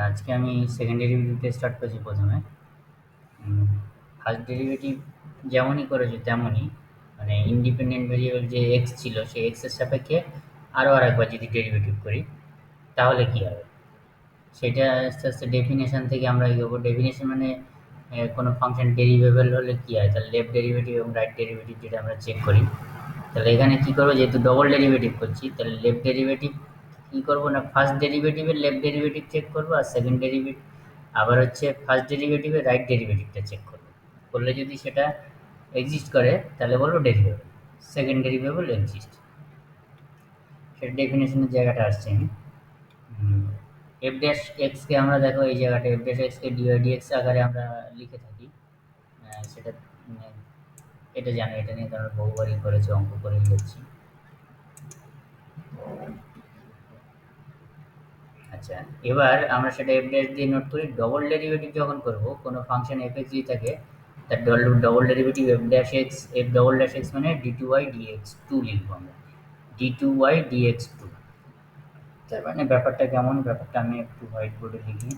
আজকে আমি second derivative দিয়ে স্টার্ট করছি প্রথমে। ফার্স্ট ডেরিভেটিভ যেমনই করেছি তেমনই, মানে ইন্ডিপেন্ডেন্ট ভেরিয়েবল যে এক্স ছিল সেই এক্সের সাপেক্ষে আরও আরেকবার যদি ডেরিভেটিভ করি তাহলে কি হবে সেটা আস্তে আস্তে ডেফিনেশন থেকে আমরা এগোবো। ডেফিনেশন মানে কোনো ফাংশন ডেরিভেবল হলে কি হয়, তার লেফট ডেরিভেটিভ এবং রাইট ডেরিভেটিভ যেটা আমরা চেক করি। তাহলে এখানে কি করবো, যেহেতু ডবল ডেরিভেটিভ করছি তাহলে লেফট ডেরিভেটিভ কি করবো না, ফার্স্ট ডেরিভেটিভের লেফট ডেরিভেটিভ চেক করবো, আর সেকেন্ড ডেরিভেটিভ আবার হচ্ছে ফার্স্ট ডেরিভেটিভের রাইট ডেরিভেটিভটা চেক করবো। করলে যদি সেটা এক্সিস্ট করে তাহলে বলবো ডেরিভেবল, সেকেন্ড ডেরিভেবল এক্সিস্ট। সেটা ডেফিনেশনের জায়গাটা আসছে আমি। এফ ড্যাশ এক্সকে আমরা দেখো এই জায়গাটা এফ ড্যাশ এক্সকে ডিএক্স আকারে আমরা লিখে থাকি। সেটা এটা জানো, এটা নিয়ে তো আমরা বহুবারই করেছি, অঙ্ক করে লিখছি। আচ্ছা, এবার আমরা সেটা এফ ড্যাশ দিয়ে নোট করি। ডবল ডেরিভেটিভ যখন করব কোনো ফাংশন এফ এক্স যদি থাকে, তার double derivative f dash x, f double dash x মানে d two y dx two লিখবো আমরা, d two y dx two. তার মানে ব্যাপারটা কেমন, ব্যাপারটা আমি একটু হোয়াইট বোর্ডে লিখি।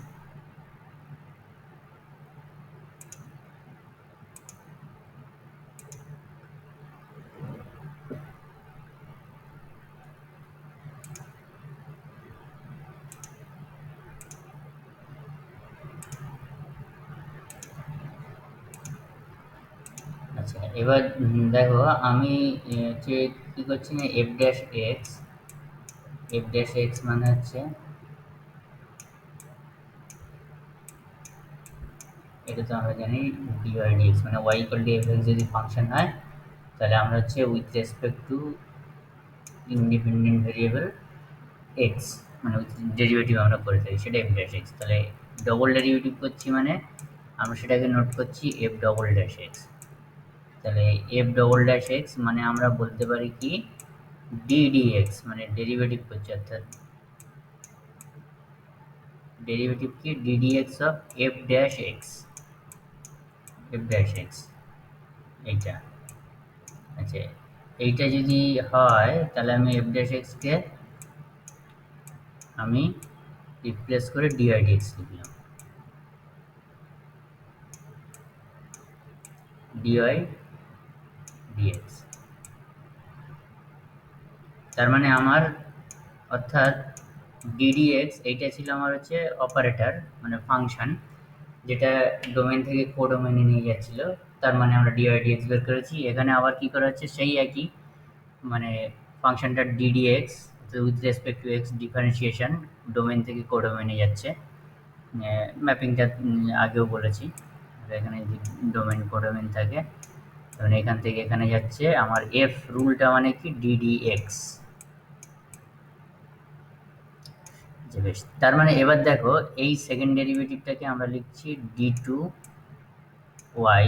আচ্ছা, এবার দেখো আমি হচ্ছে কী করছি না, f dash x, f dash x মানে হচ্ছে এটা তো আমরা জানি ডিওয়াই ডিএক্স মানে y equal to f x যদি ফাংশন হয় তাহলে আমরা হচ্ছে with respect to independent variable x মানে উইথ ডেরিভেটিভ আমরা করে থাকি, সেটা এফ ড্যাশ এক্স। তাহলে ডবল ডেরিভেটিভ করছি মানে আমরা সেটাকে নোট করছি এফ ডবল ড্যাশ এক্স। তাহলে এফ ডবল ড্যাশ এক্স মানে আমরা বলতে পারি কি ডিডিএক্স মানে ডেরিভেটিভ করছি, অর্থাৎ ডেরিভেটিভ কি ddx of F dash x, f dash x এইটা। আচ্ছা, এইটা যদি হয় তাহলে আমি এফ ড্যাশ এক্সকে আমি রিপ্লেস করে ডিআই ডিএক্স লিখলাম, ডিআই ডিএক্স। তার মানে আমার অর্থাৎ ডিডিএক্স এইটা ছিল আমার হচ্ছে অপারেটর মানে ফাংশন, যেটা ডোমেন থেকে কোডোমেনে নিয়ে যাচ্ছিল। তার মানে আমরা ডিআইডিএক্স বের করেছি। এখানে আবার কি করা হচ্ছে সেই একই, মানে ফাংশনটা ddx with respect two x differentiation domain থেকে কোডোমেনে যাচ্ছে। ম্যাপিংটা আগেও বলেছি, এখানে ডোমেন কোডোমেন থাকে, তখন এখান থেকে এখানে যাচ্ছে। আমার এফ রুলটা মানে কি ডিডিএক্স। বেশ, তার মানে এবার দেখো এই সেকেন্ড ডেরিভেটিভটাকে আমরা লিখছি d two y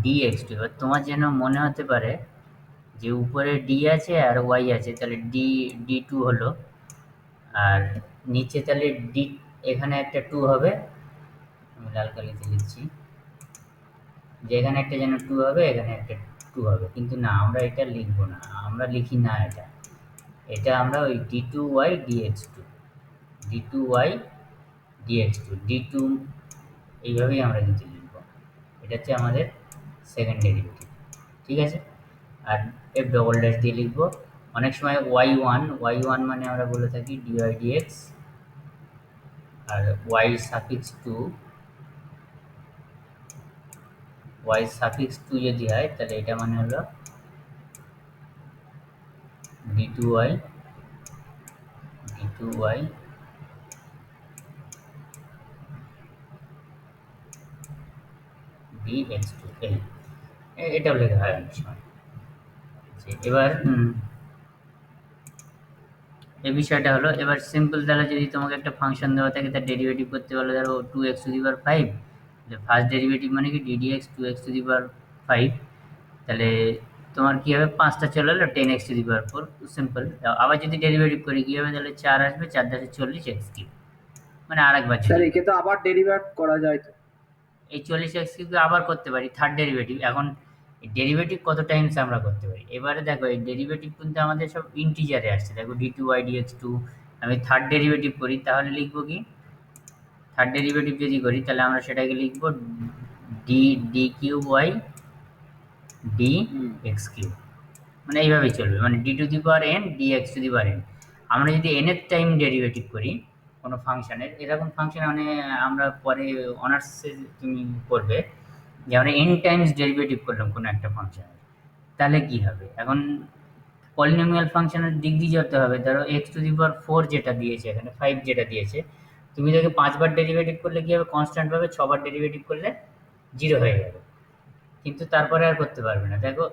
dx two. এবার তোমার যেন মনে হতে পারে যে উপরে ডি আছে আর ওয়াই আছে, তাহলে ডি ডি টু হলো, আর নিচে তাহলে ডি এখানে একটা টু হবে। আমি লাল কালিতে লিখছি যে এখানে একটা যেন টু হবে, এখানে একটা টু হবে, কিন্তু না আমরা এটা লিখবো না, আমরা লিখি না এটা, এটা আমরা ওই d two y dx two, d two y dx two, d two এইভাবেই আমরা কিন্তু লিখব। এটা হচ্ছে আমাদের সেকেন্ড ডেরিভেটিভ, ঠিক আছে। আর এফ ডবল ড্যাশ দিয়ে লিখবো। অনেক সময় ওয়াই ওয়ান, ওয়াই ওয়ান মানে আমরা বলে থাকি ডিওয়াই ডিএক্স, আর y suffix two, y suffix two যদি হয় তাহলে এটা মানে হলো d two y, d two y dx two, এটাও লেখা হয় অনেক সময়। এবার এই বিষয়টা হলো। এবার সিম্পল, তাহলে যদি তোমাকে একটা ফাংশন দেওয়া থাকে তার ডেরিভেটিভ করতে বলে ধরো two x to the power five, first derivative মানে কি d dx two x to the power five, তাহলে তোমার কী হবে, পাঁচটা চলে এলো ten x to the power four, simple. আবার যদি ডেরিভেটিভ করি কী হবে, তাহলে চার আসবে, চার দাশে 40 এক্স কিউব, মানে আরেকবার স্যার যদি একে তো আবার ডেরিভেট করা যায় তো। এই 40 এক্স কিউবকে আবার করতে পারি থার্ড ডেরিভেটিভ। এখন ডেরিভেটিভ কত টাইমস আমরা করতে পারি, এবারে দেখো এই ডেরিভেটিভ কিন্তু আমাদের সব ইন্টিজারে আসছে। দেখো d two y dx two, আমি থার্ড ডেরিভেটিভ করি তাহলে লিখবো কি, থার্ড ডেরিভেটিভ যদি করি তাহলে আমরা সেটাকে লিখবো d d cube y d x cube, মানে এইভাবেই চলবে, মানে d to the power n d x to the power n. আমরা যদি এন এর টাইম ডেরিভেটিভ করি কোনো ফাংশনের, এরকম ফাংশন মানে আমরা পরে অনার্সে তুমি করবে যে আমরা এন টাইমস ডেরিভেটিভ করলাম কোনো একটা ফাংশনের, তাহলে কি হবে, এখন পলিনোমিয়াল ফাংশনের ডিগ্রি যত হবে, ধরো x to the power four যেটা দিয়েছে এখানে, ফাইভ যেটা দিয়েছে, তুমি তাকে 5 বার ডেরিভেটিভ করলে কি হবে, কনস্ট্যান্ট পাবে, 6 বার ডেরিভেটিভ করলে 0 হয়ে যাবে, কিন্তু তারপরে আর করতে পারবে না। দেখো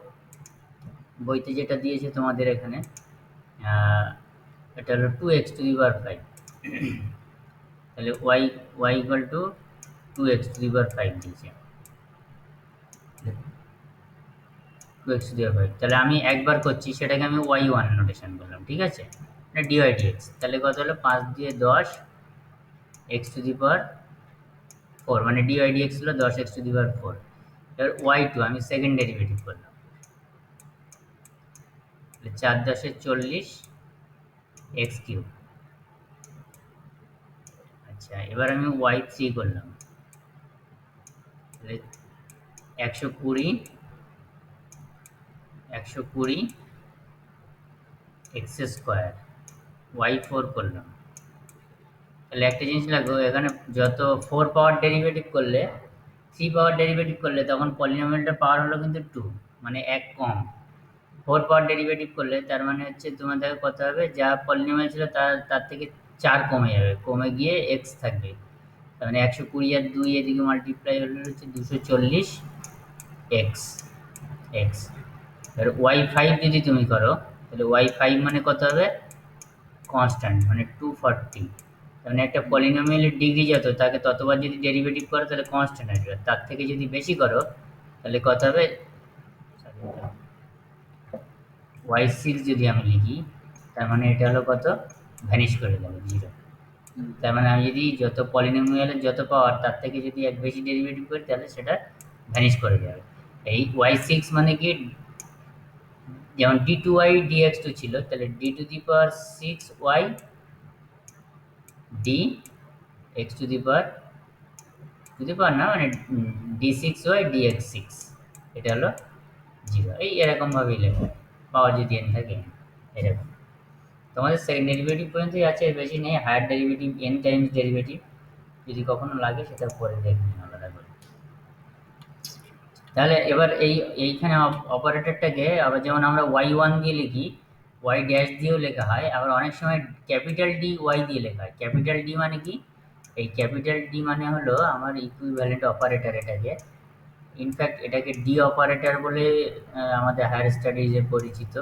বইতে যেটা দিয়েছে তোমাদের এখানে, এটা হলো 2x টু দি পাওয়ার 5, তাহলে y equal to 2x to the power 5 দিয়েছে, 2x টু দি পাওয়ার 5, তাহলে আমি একবার করছি সেটাকে আমি y1 নোটেশন করলাম, ঠিক আছে, এটা dy dx, তাহলে কত হলো 5 দিয়ে 10 x টু দি পাওয়ার 4, মানে dy dx হলো 10x টু দি পাওয়ার 4। এবার y2 আমি সেকেন্ড ডেরিভেটিভ করলাম, 4 10 40 এক্স কিউব। আচ্ছা, এবার আমি y3 করলাম, তাহলে 120 এক্স স্কোয়ার। y4 করলাম, তাহলে একটা জিনিস লাগবে, এখানে যত 4 পাওয়ার ডেরিভেটিভ করলে, 3 পাওয়ার ডেরিভেটিভ করলে তখন পলিনোমিয়ালটার পাওয়ার হলো কিন্তু 2, মানে 1 কম। 4 পাওয়ার ডেরিভেটিভ করলে তার মানে হচ্ছে তোমাদের কত হবে, যা পলিনোমিয়াল ছিল তার তার থেকে 4 কমে যাবে, কমে গিয়ে এক্স থাকবে, তার মানে 120 আর 2 এদিকে মাল্টিপ্লাই হলে হচ্ছে 240 এক্স এক্স। এবার y5 যদি তুমি করো তাহলে y5 মানে কত হবে, কনস্ট্যান্ট, মানে 240, মানে একটা পলিনোমিয়ালের ডিগ্রি যত তাকে ততবার যদি ডেরিভেটিভ করো তাহলে কনস্ট্যান্ট আসবে, তার থেকে যদি বেশি করো তাহলে কত হবে, y6 যদি আমি লিখি তার মানে এটা হলো কত, ভ্যানিশ করে দেবে 0। তার মানে আমি যদি যত পলিনোমিয়ালের যত পাওয়ার তার থেকে যদি এক বেশি ডেরিভেটিভ করি তাহলে সেটা ভ্যানিশ করে যাবে। এই y6 মানে কি, যেমন d2y dx2 ছিল, তাহলে d to the power 6y dx to the power না, মানে d6y dx6, এটা হলো 0। এই এরকমভাবেই লেখা, পাওয়ার যদি n থাকে n, এরকম। তোমাদের সেকেন্ড ডেরিভেটিভ পর্যন্তই আছে, এর বেশি নেই, higher derivative n times derivative যদি কখনো লাগে সেটা পরে দেখবেন আলাদা করে। তাহলে এবার এইখানে অপারেটরটাকে আবার যেমন আমরা y1 দিয়ে লিখি, y ড্যাশ দিয়েও লেখা হয়, আবার অনেক সময় ক্যাপিটাল ডি ওয়াই দিয়ে লেখা হয়। ক্যাপিটাল ডি মানে কি, এই ক্যাপিটাল ডি মানে হলো আমার ইকুইভ্যালেন্ট অপারেটর, এটাকে ইনফ্যাক্ট এটাকে ডি অপারেটর বলে আমাদের হায়ার স্টাডিজে পরিচিত।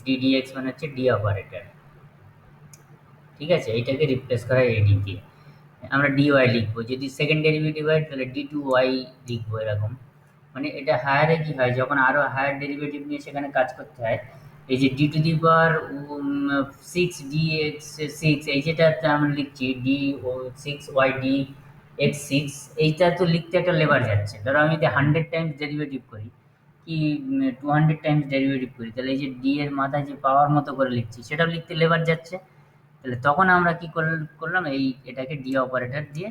ডিডিএক্স মানে হচ্ছে ডি অপারেটর, ঠিক আছে, এইটাকে রিপ্লেস করা হয় এডি দিয়ে। আমরা ডিওয়াই লিখবো, যদি সেকেন্ড ডেরিভেটিভ হয় তাহলে ডি টু ওয়াই লিখবো, এরকম। মানে এটা হায়ারে কি হয়, যখন আরও হায়ার ডেরিভেটিভ নিয়ে সেখানে কাজ করতে হয়, এই যে ডি টু দি পাওয়ার 6 এই যেটা আমরা লিখছি d6y dx6, এইটা তো লিখতে একটা লেবার যাচ্ছে। ধরো আমি যদি 100 টাইমস ডেরিভেটিভ করি কি 200 টাইমস ডেরিভেটিভ করি, তাহলে এই যে ডি এর মাথায় যে পাওয়ার মতো করে লিখছি সেটাও লিখতে লেবার যাচ্ছে। তাহলে তখন আমরা কি করলাম, এটাকে ডি অপারেটর দিয়ে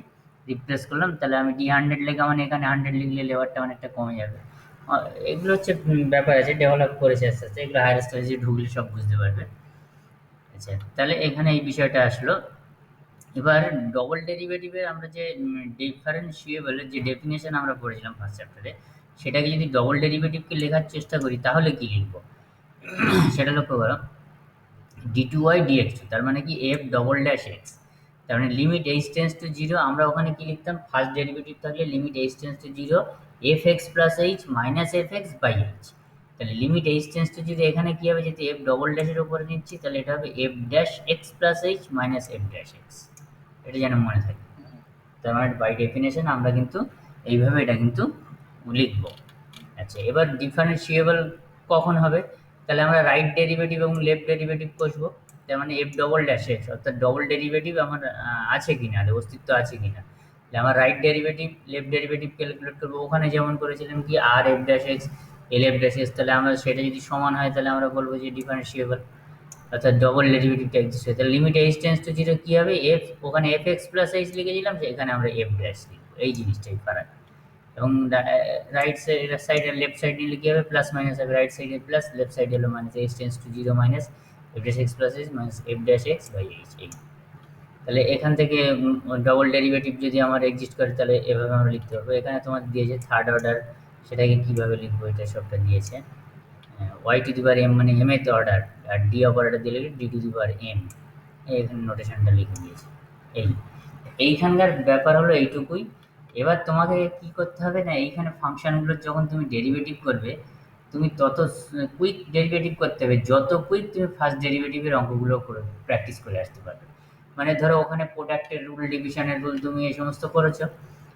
রিপ্লেস করলাম, তাহলে আমি d100 লেখা মানে এখানে 100 লিখলে লেবারটা অনেকটা কমে যাবে। এগুলো হচ্ছে ব্যাপার আছে, ডেভেলপ করেছে আস্তে আস্তে, এগুলো হায়ার স্টাডিজে ঢুকলে সব বুঝতে পারবে। আচ্ছা, তাহলে এখানে এই বিষয়টা আসলো। এবার ডবল ডেরিভেটিভের আমরা যে ডিফারেন্সিয়েবলের যে ডেফিনেশন আমরা পড়েছিলাম ফার্স্ট চ্যাপ্টারে, সেটাকে যদি ডবল ডেরিভেটিভকে লেখার চেষ্টা করি তাহলে কি লিখবো সেটা লক্ষ্য করো। d2y dx2 তার মানে কি f ডবল ড্যাশ এক্স, তার মানে limit h tends to zero, আমরা ওখানে কি লিখতাম, ফার্স্ট ডেরিভেটিভ থাকলে limit h tends to zero f x plus h minus f x by h, তাহলে limit h tends to zero এখানে কি হবে, যদি এফ ডবল ড্যাশের উপরে নিচ্ছি তাহলে এটা হবে F dash x plus h minus f dash x, এটা যেন মনে থাকে। তার মানে বাই ডেফিনেশন আমরা কিন্তু এইভাবে এটা কিন্তু লিখব। আচ্ছা, এবার ডিফারেন্সিয়েবল কখন হবে, তাহলে আমরা রাইট ডেরিভেটিভ এবং লেফট ডেরিভেটিভ কষবো, তার মানে এফ ডবল ড্যাশ এক্স, অর্থাৎ ডবল ডেরিভেটিভ আমার আছে কিনা, অস্তিত্ব আছে কিনা, তাহলে আমার right derivative left derivative calculate করবো, ওখানে যেমন করেছিলাম কি R F dash x L F dash x, তাহলে আমরা সেটা যদি সমান হয় তাহলে আমরা বলবো যে ডিফারেন্সিয়েবল। অর্থাৎ ডবল ডেরিভেটিভটা এক্সিস্ট হয়, তাহলে limit h tends to zero কী হবে, এফ ওখানে এফ এক্স প্লাস এইচ লিখেছিলাম, এখানে আমরা এফ ড্যাশ লিখবো, এই জিনিসটাই ফারাক। এবং রাইট সাইডের লেফট সাইড নিলে কী হবে, প্লাস মাইনাস হবে, রাইট সাইডে প্লাস, লেফট সাইডে হলো minus, h tends to zero minus f dash x plus h minus f dash x by h. এই তাহলে এখান থেকে ডবল ডেরিভেটিভ যদি আমার এক্সিস্ট করে তাহলে এভাবে আমরা লিখতে পারবো। এখানে তোমার দিয়েছে থার্ড অর্ডার, সেটাকে কীভাবে লিখবো এটা সবটা দিয়েছে। Y to the power m মানে এম এর অর্ডার, আর ডি অপারেটর দিলে d to the power m, এখানে নোটেশনটা লিখে দিয়েছে। এই এইখানকার ব্যাপার হলো এইটুকুই। এবার তোমাকে কি করতে হবে না, এইখানে ফাংশনগুলোর যখন তুমি ডেরিভেটিভ করবে, তুমি তত কুইক ডেরিভেটিভ করতে হবে, যত কুইক তুমি ফার্স্ট ডেরিভেটিভের অঙ্কগুলো করে প্র্যাকটিস করে আসতে পারবে। মানে ধরো ওখানে প্রোডাক্টের রুল, ডিভিশনের রুল তুমি এই সমস্ত করেছো,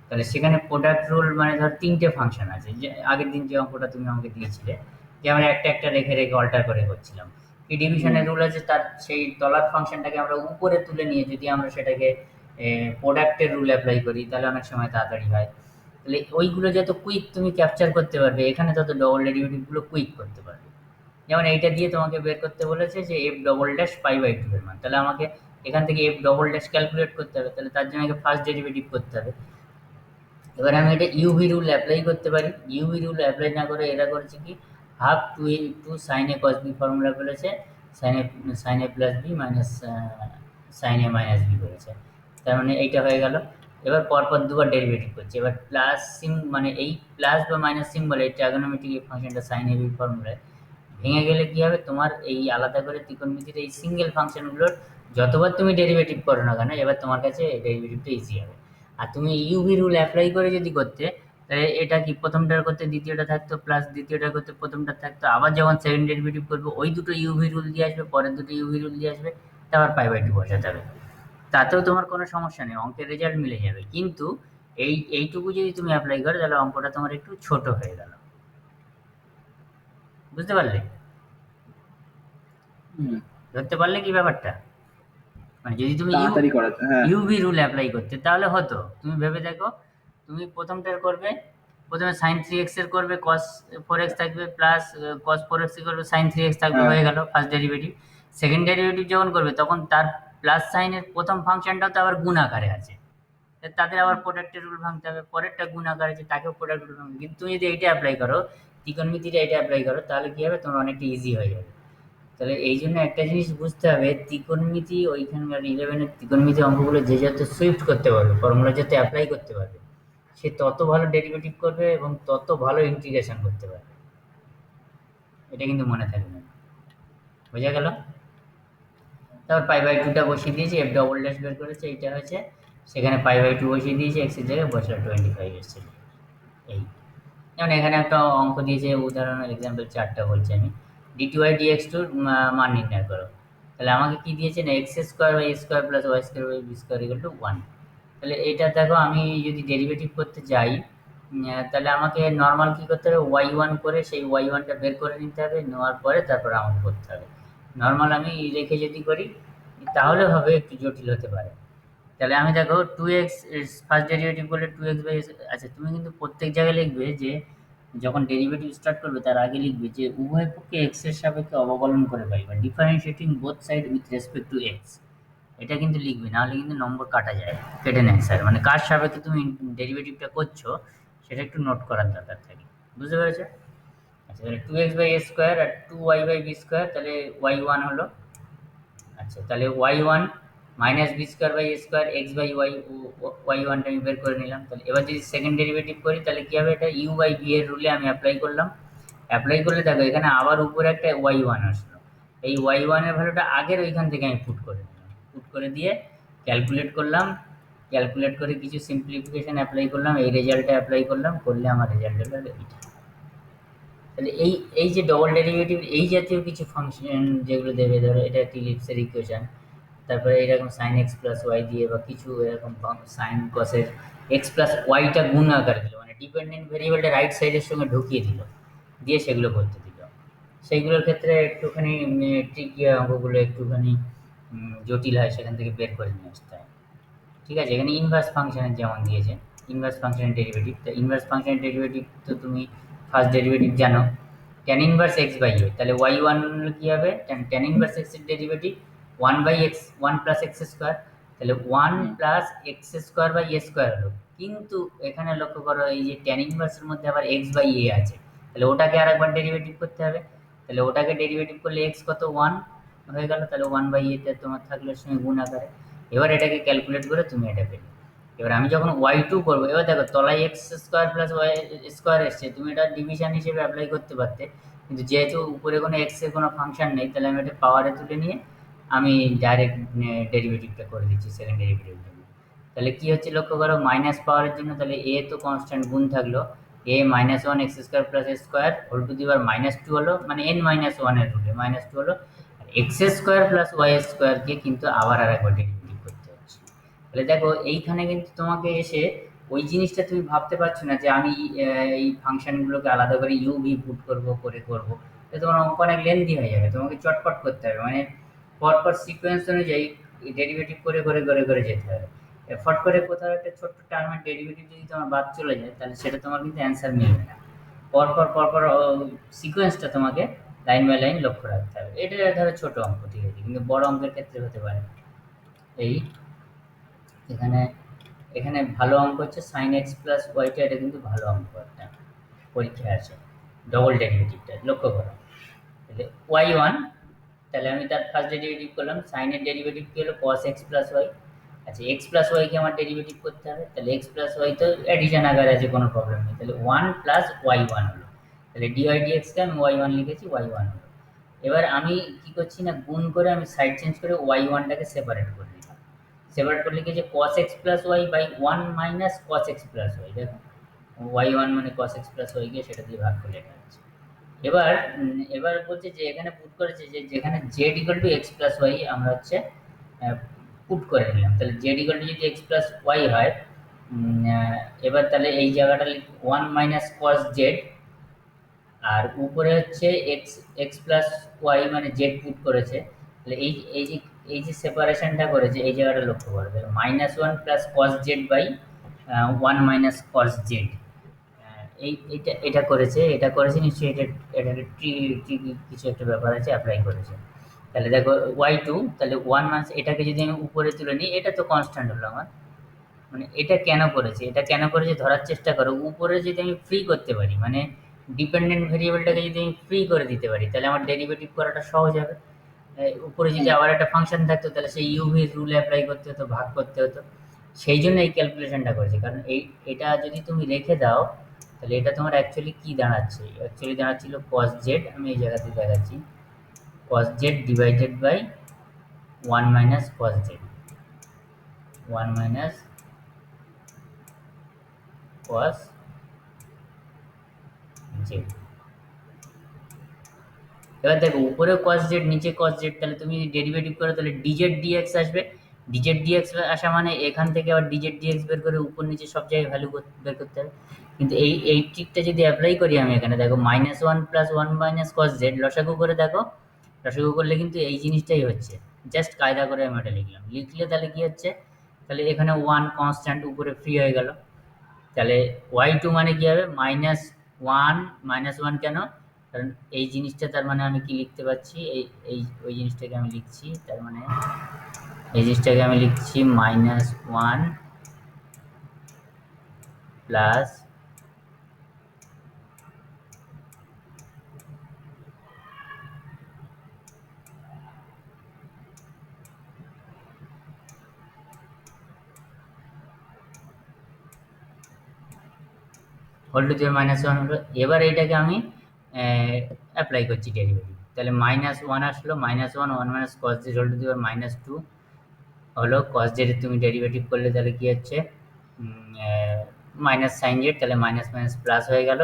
তাহলে সেখানে প্রোডাক্ট রুল মানে ধর তিনটে ফাংশন আছে, যে আগের দিন যে অঙ্কটা তুমি আমাকে দিয়েছিলে, যে আমরা একটা একটা রেখে রেখে অল্টার করে করছিলাম। কি ডিভিশনের রুল আছে, তার সেই তলার ফাংশনটাকে আমরা উপরে তুলে নিয়ে যদি আমরা সেটাকে প্রোডাক্টের রুল অ্যাপ্লাই করি, তাহলে অনেক সময় তাড়াতাড়ি হয়। তাহলে ওইগুলো যত কুইক তুমি ক্যাপচার করতে পারবে, এখানে তত ডবল ডেরিভেটিভগুলো কুইক করতে পারবে। যেমন এইটা দিয়ে তোমাকে বের করতে বলেছে যে f double dash pi by two এর মান, তাহলে আমাকে এখান থেকে এফ ডবল ড্যাশ ক্যালকুলেট করতে হবে, তাহলে তার জন্য আগে ফার্স্ট ডেরিভেটিভ করতে হবে। এবার আমি এটা ইউভি রুল অ্যাপ্লাই করতে পারি। ইউভি রুল অ্যাপ্লাই না করে এরা করেছে কি, have to sign A cos B formula বলেছে, সাইন এ প্লাস বি মাইনাস সাইন এ মাইনাস বি করেছে। তার মানে এইটা হয়ে গেল। এবার পরপর দুবার ডেরিভেটিভ করছে। এবার প্লাস মানে এই প্লাস বা মাইনাস সিম্বল, এই ট্রাগোনোমেট্রিক এই ফাংশনটা সাইন এ বি ফর্মুলায় ভেঙে গেলে কি হবে, তোমার এই আলাদা করে ত্রিকোণমিতির এই সিঙ্গেল ফাংশনগুলোর যতবার তুমি ডেরিভেটিভ করো না কেন, এবার তোমার কাছে ডেরিভেটিভটা ইজি হবে। আর তুমি ইউভি রুল অ্যাপ্লাই করে যদি করতে, তাহলে এটা কি প্রথমটার করতে দ্বিতীয়টা থাকতো, প্লাস দ্বিতীয়টা করতে প্রথমটা থাকতো, আবার যখন সেকেন্ড ডেরিভেটিভ করবো ওই দুটো ইউভি রুল দিয়ে আসবে, পরের দুটো ইউভি রুল দিয়ে আসবে, তারপর পাই বাই টু বসাতে হবে। তাতেও তোমার কোনো সমস্যা নেই, অঙ্কের রেজাল্ট মিলে যাবে। কিন্তু এইটুকু যদি তুমি অ্যাপ্লাই করো, তাহলে অঙ্কটা তোমার একটু ছোট হয়ে গেল। বুঝতে পারলে? হুম, ধরতে পারলে কি ব্যাপারটা? মানে যদি তুমি তাড়াতাড়ি করা যায়, হ্যাঁ। ইউভি রুল অ্যাপ্লাই করতে তাহলে হতো, তুমি ভেবে দেখো, তুমি প্রথমটার করবে, প্রথমে সাইন থ্রি এক্স এর করবে, কস ফোর এক্স থাকবে, প্লাস কস ফোর এক্স করবে, সাইন থ্রি এক্স থাকবে, হ্যাঁ, হয়ে গেল ফার্স্ট ডেরিভেটিভ। সেকেন্ড ডেরিভেটিভ যখন করবে তখন তার প্লাস সাইনের প্রথম ফাংশনটাও তো আবার গুণ আকারে আছে, তাদের আবার প্রোডাক্টের রুল ভাঙতে হবে, পরেরটা গুণ আকারে আছে তাকেও প্রোডাক্ট রুল ভাঙবে। কিন্তু তুমি যদি এইটা অ্যাপ্লাই করো, ত্রিকোণমিতিটা এটা অ্যাপ্লাই করো, তাহলে কি হবে, তোমার অনেকটা ইজি হয়ে যাবে। তাহলে এই জন্য একটা জিনিস বুঝতে হবে, ত্রিকোণমিতি ওইখানকার 11-এর ত্রিকোণমিতি অঙ্কগুলো যে যত সুইফট করতে পারবে, ফর্মুলা যত অ্যাপ্লাই করতে পারবে, সে তত ভালো ডেরিভেটিভ করবে এবং তত ভালো ইন্টিগ্রেশন করতে পারবে। এটা কিন্তু মনে থাকবে। বোঝা গেল? তারপর পাই বাই টুটা বসিয়ে দিয়েছি, এফ ডবল ড্যাশ বের করেছে, এইটা হয়েছে, সেখানে পাই বাই টু বসিয়ে দিয়েছি, এক্সের জায়গায় বসে 25 এসছে। এই যেমন এখানে একটা অঙ্ক দিয়েছে, উদাহরণ এক্সাম্পল 4টা বলছি আমি, ডি2y dx2 মান নির্ণয় করো। তাহলে আমাকে কি দিয়েছে না, x square by a square plus y square by b square equal to 1। তাহলে এটা দেখো, আমি যদি ডেরিভেটিভ করতে যাই, তাহলে আমাকে নর্মাল কি করতে হবে, y1 করে সেই y1টা বের করে নিতে হবে, নেওয়ার পরে তারপর আমাকে করতে হবে। নর্মাল আমি রেখে যদি করি তাহলে হবে, একটু জটিল হতে পারে। তাহলে আমি দেখো 2x ফার্স্ট ডেরিভেটিভ করলে 2x বাই, আচ্ছা তুমি কিন্তু প্রত্যেক জায়গায় লিখবে যে যখন ডেরিভেটিভ স্টার্ট করবে তার আগে লিখবে যে উভয় পক্ষে x এর সাপেক্ষে অবকলন করে পাই, বা differentiating both side with respect two x। এটা কিন্তু লিখবে, নাহলে কিন্তু নম্বর কাটা যায়, কেটে নেয় স্যার। মানে কার সাপেক্ষে তুমি ডেরিভেটিভটা করছো সেটা একটু নোট করার দরকার থাকে। বুঝতে পেরেছো? আচ্ছা, তাহলে 2x বাই এ স্কোয়ার আর 2y বাই বি স্কোয়ার, তাহলে y1 হলো। আচ্ছা, তাহলে y1 minus b square by a square x by y, ওয়াইওয়ানটা আমি বের করে নিলাম। তাহলে এবার যদি সেকেন্ড ডেরিভেটিভ করি তাহলে কী হবে, এটা ইউ বাই বি এর রুলে আমি অ্যাপ্লাই করলাম। অ্যাপ্লাই করলে দেখো এখানে আবার উপরে একটা y1 আসলো, এই y1 এর ভ্যালুটা আগের ওইখান থেকে আমি পুট করে নিলাম, পুট করে দিয়ে ক্যালকুলেট করলাম, ক্যালকুলেট করে কিছু সিম্পলিফিকেশন অ্যাপ্লাই করলাম, এই রেজাল্টটা অ্যাপ্লাই করলাম, করলে আমার রেজাল্ট হলো এইটা। তাহলে এই এই যে ডবল ডেরিভেটিভ এই জাতীয় কিছু ফাংশন যেগুলো দেবে, ধরো এটা একটি লিপসের ইকুয়েশন, তারপরে এরকম সাইন এক্স প্লাস ওয়াই দিয়ে, বা কিছু এরকম সাইন কসের এক্স প্লাস ওয়াইটা গুণ আকার দিল, মানে ডিপেন্ডেন্ট ভেরিয়েবলটা রাইট সাইডের সঙ্গে ঢুকিয়ে দিল, দিয়ে সেগুলো করতে দিল। সেইগুলোর ক্ষেত্রে একটুখানি ট্রিকি অঙ্কগুলো একটুখানি জটিল হয়, সেখান থেকে বের করে নিয়ে আসতে হয়। ঠিক আছে, এখানে ইনভার্স ফাংশনের যেমন দিয়েছে, ইনভার্স ফাংশনের ডেরিভেটিভ, তো ইনভার্স ফাংশনের ডেরিভেটিভ তো তুমি ফার্স্ট ডেরিভেটিভ জানো, tan inverse x by a, তাহলে ওয়াই ওয়ান কি হবে, ট্যান ইনভার্স এক্স এর derivative one by x, one plus x square, তাহলে one hmm. Plus x square by a square হলো। কিন্তু এখানে লক্ষ্য করো এই যে ট্যান ইনভার্সের মধ্যে আবার এক্স বাই এ আছে, তাহলে ওটাকে আর একবার ডেরিভেটিভ করতে হবে। তাহলে ওটাকে ডেরিভেটিভ করলে এক্স কত, ওয়ান হয়ে গেল, তাহলে ওয়ান বাই এতে তোমার থাকলো সঙ্গে গুণ আকারে। এবার এটাকে ক্যালকুলেট করে তুমি এটা পেলে। এবার আমি যখন ওয়াই টু করবো, এবার দেখো তলায় x square plus y square এসছে, তুমি এটা ডিভিশন হিসেবে অ্যাপ্লাই করতে পারতে, কিন্তু যেহেতু উপরে কোনো এক্স এর কোনো ফাংশন নেই, তাহলে আমি এটা পাওয়ারে তুলে নিয়ে আমি ডাইরেক্ট ডেরিভেটিভটা করে দিচ্ছি সেকেন্ড ডেরিভেটিভ জন্য। তাহলে কি হচ্ছে লক্ষ্য করো, মাইনাস পাওয়ারের জন্য তাহলে এ তো কনস্ট্যান্ট গুণ থাকলো, a minus one x square plus square whole to the power minus two হলো, মানে এন মাইনাস ওয়ানের রুটে মাইনাস টু হলো। এক্স স্কোয়ার প্লাস ওয়াই স্কোয়ারকে কিন্তু আবার আর একবার ডেরিভেটিভ করতে হচ্ছে। তাহলে দেখো এইখানে কিন্তু তোমাকে এসে ওই জিনিসটা তুমি ভাবতে পারছো না যে আমি এই ফাংশনগুলোকে আলাদা করে ইউ ভি পুট করবো করে করবো, তো তোমার অঙ্ক অনেক লেন্দি হয়ে যাবে, তোমাকে চটপট করতে হবে, মানে পরপর সিকোয়েন্স অনুযায়ী ডেরিভেটিভ করে করে করে করে যেতে হবে। ফট করে কোথাও একটা ছোট্ট টার্মের ডেরিভেটিভ যদি তোমার বাদ চলে যায়, তাহলে সেটা তোমার কিন্তু অ্যান্সার মিলবে না। পরপর পরপর সিকোয়েন্সটা তোমাকে লাইন বাই লাইন লক্ষ্য রাখতে হবে। এটা ধরো ছোট অঙ্ক, ঠিক আছে, কিন্তু বড় অঙ্কের ক্ষেত্রে হতে পারে এই এখানে এখানে ভালো অঙ্ক হচ্ছে সাইন এক্স প্লাস ওয়াইটা, এটা কিন্তু ভালো অঙ্ক একটা পরীক্ষায় আছে, ডবল ডেরিভেটিভটা লক্ষ্য করো। তাহলে ওয়াই ওয়ান, তাহলে আমি তার ফার্স্ট ডেরিভেটিভ করলাম, সাইনের ডেরিভেটিভ কি হলো কস এক্স প্লাস ওয়াই। আচ্ছা এক্স প্লাস ওয়াইকে আমার ডেরিভেটিভ করতে হবে, তাহলে এক্স প্লাস ওয়াই তো অ্যাডিশন আকারে আছে, কোনো প্রবলেম নেই, তাহলে ওয়ান প্লাস ওয়াই ওয়ান হলো, তাহলে ডিওয়াই ডিএক্সকে আমি ওয়াই ওয়ান লিখেছি, ওয়াই ওয়ান হলো। এবার আমি কি করছি না, গুণ করে আমি সাইড চেঞ্জ করে ওয়াই ওয়ানটাকে সেপারেট করে নিলাম। সেপারেট করলে কি যে cos x plus y by one minus cos x plus y, দেখো ওয়াই ওয়ান মানে কস এক্স প্লাস ওয়াইকে সেটা দিয়ে ভাগ করে লেখা হচ্ছে। এবার এবার বলছে যে এখানে পুট করেছে যে যেখানে z equal to x plus y আমরা হচ্ছে পুট করে নিলাম, তাহলে জেড ইকুয়াল টু যদি এক্স প্লাস ওয়াই হয়, এবার তাহলে এই জায়গাটা ওয়ান মাইনাস কস জেড, আর উপরে হচ্ছে এক্স এক্স প্লাস ওয়াই মানে জেড পুট করেছে, তাহলে এই যে সেপারেশনটা করেছে এই জায়গাটা লক্ষ্য করবে, minus one plus cos z by one minus cos z. এটা করেছে, এটা করেছে নিশ্চয়ই, এটা একটা কিছু একটা ব্যাপার আছে, অ্যাপ্লাই করেছে। তাহলে দেখো ওয়াই টু, তাহলে ওয়ান মাস এটাকে যদি আমি উপরে তুলে নিই, এটা তো কনস্ট্যান্ট হলো আমার, মানে এটা কেন করেছে, এটা কেন করেছে ধরার চেষ্টা করো। উপরে যদি আমি ফ্রি করতে পারি, মানে ডিপেন্ডেন্ট ভেরিয়েবলটাকে যদি আমি ফ্রি করে দিতে পারি, তাহলে আমার ডেরিভেটিভ করাটা সহজ হবে। উপরে যদি হুম। আবার একটা ফাংশন থাকতো, তাহলে সেই ইউভি রুল অ্যাপ্লাই করতে হতো, ভাগ করতে হতো। সেই জন্য এই ক্যালকুলেশনটা করেছে, কারণ এটা যদি তুমি রেখে দাও, তাহলে এটা তোমার অ্যাকচুয়ালি কি দাঁড়াচ্ছে, অ্যাকচুয়ালি দাঁড়াচ্ছিল কস জেড, আমি এই জায়গাতে দেখাচ্ছি, cos z divided by one minus cos z, one minus cos z. এবার দেখো উপরে কস জেড নিচে কস জেড, তাহলে তুমি যদি ডেরিভেটিভ করো তাহলে ডিজেড ডিএক্স আসবে, ডিজেড ডিএক্স আসা মানে এখান থেকে আবার ডিজেড ডিএক্স বের করে উপর নিচে সব জায়গায় ভ্যালু বের করতে হবে। কিন্তু এই ট্রিকটা যদি অ্যাপ্লাই করি আমি এখানে, দেখো minus one plus one minus cos Z লসাগু করে দেখো, লসাগু করলে কিন্তু এই জিনিসটাই হচ্ছে, জাস্ট কায়দা করে আমি এটা লিখলাম, লিখলে তাহলে কি হচ্ছে, তাহলে এখানে ওয়ান কনস্ট্যান্ট উপরে ফ্রি হয়ে গেল, তাহলে ওয়াই টু মানে কি হবে মাইনাস ওয়ান, মাইনাস ওয়ান কেন, কারণ এই জিনিসটা তার মানে আমি কি লিখতে পারছি, এই এই ওই জিনিসটাকে আমি লিখছি, তার মানে এই জিনিসটাকে আমি লিখছি minus one plus whole to the minus one হলো। এবার এইটাকে আমি অ্যাপ্লাই করছি ডেরিভেটিভ, তাহলে মাইনাস ওয়ান আসলো, minus one, one minus cos z whole to the minus two হলো, কস জেডের তুমি ডেরিভেটিভ করলে তাহলে কি হচ্ছে মাইনাস সাইন জেড, তাহলে মাইনাস মাইনাস প্লাস হয়ে গেল।